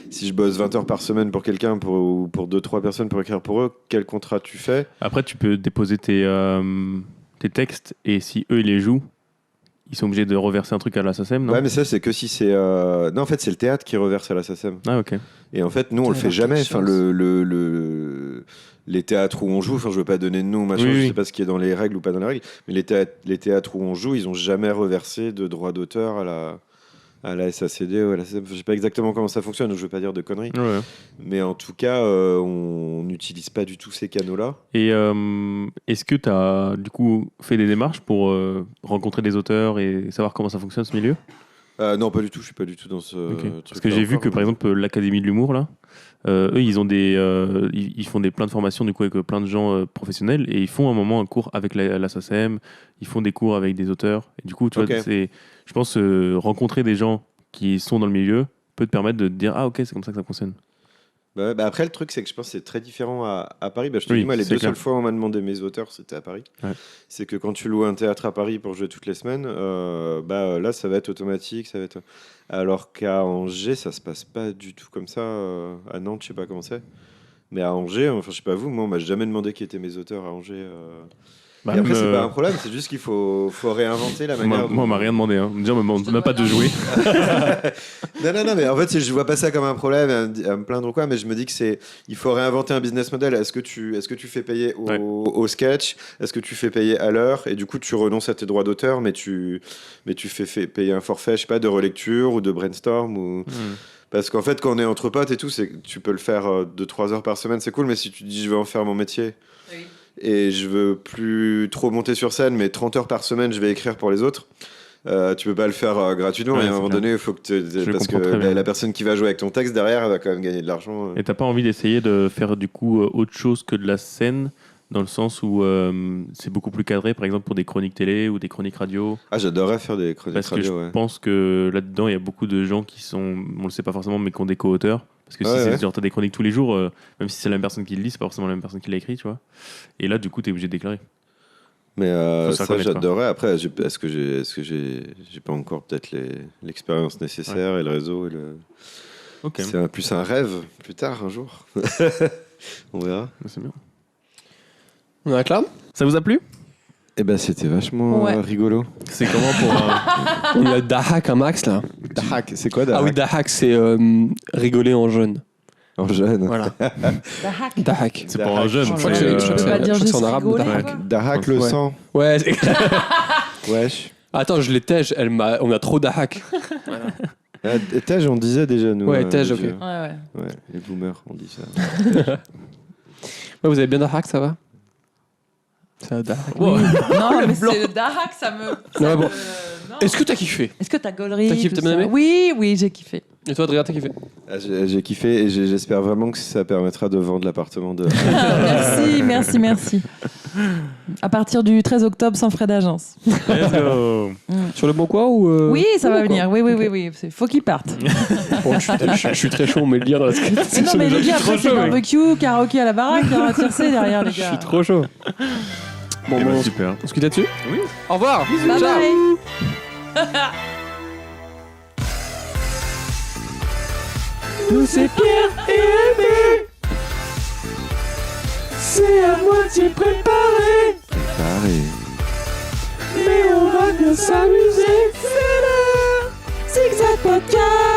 si je bosse 20 heures par semaine pour quelqu'un, ou pour 2-3 personnes pour écrire pour eux, quel contrat tu fais? Après, tu peux déposer tes textes et si eux ils les jouent, ils sont obligés de reverser un truc à la SACEM, non? Ouais, mais ça, c'est que si c'est. Non, en fait, c'est le théâtre qui reverse à la SACEM. Ah, ok. Et en fait, nous, on le fait jamais. Enfin, les théâtres où on joue, je veux pas donner de nom, machin, je sais pas ce qui est dans les règles ou pas dans les règles, mais les théâtres où on joue, ils ont jamais reversé de droits d'auteur à la SACD ou à la SACEM. Je sais pas exactement comment ça fonctionne, donc je veux pas dire de conneries. Ouais. Mais en tout cas, on n'utilise pas du tout ces canaux-là. Et est-ce que tu as du coup fait des démarches pour rencontrer des auteurs et savoir comment ça fonctionne ce milieu? Non, pas du tout, je suis pas du tout dans ce truc. Parce que j'ai vu que par exemple l'Académie de l'humour là, eux ils ont ils font plein de formations du coup avec plein de gens professionnels et ils font un moment un cours avec la SACEM, ils font des cours avec des auteurs et du coup tu vois, je pense rencontrer des gens qui sont dans le milieu peut te permettre de te dire ah ok c'est comme ça que ça fonctionne. Après, le truc, c'est que je pense que c'est très différent à Paris. Je te dis, moi, les 2 seules fois où on m'a demandé mes auteurs, c'était à Paris. Ouais. C'est que quand tu loues un théâtre à Paris pour jouer toutes les semaines, là, ça va être automatique. Alors qu'à Angers, ça se passe pas du tout comme ça. À Nantes, je sais pas comment c'est. Mais à Angers, je sais pas vous, moi, on m'a jamais demandé qui étaient mes auteurs à Angers. Et après, c'est pas un problème, c'est juste qu'il faut réinventer la manière. Moi, on m'a rien demandé. Déjà, on m'a même pas de jouer. non, mais en fait, je vois pas ça comme un problème à me plaindre ou quoi, mais je me dis que il faut réinventer un business model. Est-ce que tu fais payer au sketch? Est-ce que tu fais payer à l'heure? Et du coup, tu renonces à tes droits d'auteur, mais tu fais payer un forfait, je sais pas, de relecture ou de brainstorm ou. Parce qu'en fait, quand on est entre potes et tout, tu peux le faire 2-3 heures par semaine, c'est cool, mais si tu dis je vais en faire mon métier. Oui. Et je veux plus trop monter sur scène, mais 30 heures par semaine, je vais écrire pour les autres. Tu peux pas le faire gratuitement, et à un moment donné, il faut que parce que la personne qui va jouer avec ton texte derrière, elle va quand même gagner de l'argent. Et t'as pas envie d'essayer de faire du coup autre chose que de la scène, dans le sens où c'est beaucoup plus cadré, par exemple pour des chroniques télé ou des chroniques radio? Ah, j'adorerais faire des chroniques radio. Parce que je pense que là-dedans, il y a beaucoup de gens qui sont, on le sait pas forcément, mais qui ont des co-auteurs. Parce que si c'est genre t'as des chroniques tous les jours, même si c'est la même personne qui le lit, c'est pas forcément la même personne qui l'a écrit, tu vois. Et là, du coup, t'es obligé de déclarer. Mais ça, j'adorerais. Après, est-ce que j'ai pas encore peut-être l'expérience nécessaire et le réseau et le. Okay. C'est plus un rêve plus tard, un jour. On verra. C'est bien. On arrête là? Ça vous a plu? Eh ben, c'était vachement rigolo. C'est comment pour On a Dahak un max là. Dahak, c'est quoi Dahak? Ah oui, Dahak, c'est rigoler en jeune. En jeune. Voilà. Dahak. C'est pour un jeune. Je crois que c'est en arabe. Dahak le sang. Ouais. Wesh. Attends, je l'ai Tej, on a trop d'ahak. Tej, on disait déjà, nous. Ouais, Tej, ok. déjà. Ouais. Ouais, les boomers, on dit ça. Ouais, vous avez bien d'ahak, ça va? Ça va d'ahak. Wow. Non, mais c'est le Dahak, ça me. Ouais, bon. non. Est-ce que t'as kiffé? Est-ce que t'as gaulerie? T'as kiffé, tout t'as bien ça aimé? Oui, j'ai kiffé. Et toi, Adrien, t'as kiffé? Ah, j'ai kiffé et j'espère vraiment que ça permettra de vendre l'appartement de. Merci. À partir du 13 octobre, sans frais d'agence. Let's go. Sur le bon coin ou Oui, ça va d'accord. venir. Oui. Faut qu'ils partent. Bon, je suis très chaud, on met le lien dans la Mais description. non, mais les gars, trop après, c'est chaud, mec. barbecue, karaoké à la baraque, il y aura tiercé derrière, les Je gars. suis trop chaud. Bon, Eh ben, bon, super. on se quitte là-dessus? Oui. Au revoir. Bye Ciao. bye. Nous c'est Pierre et Aimé. C'est à moitié préparé, Pareil. mais on va bien s'amuser. C'est le Zigzag Podcast.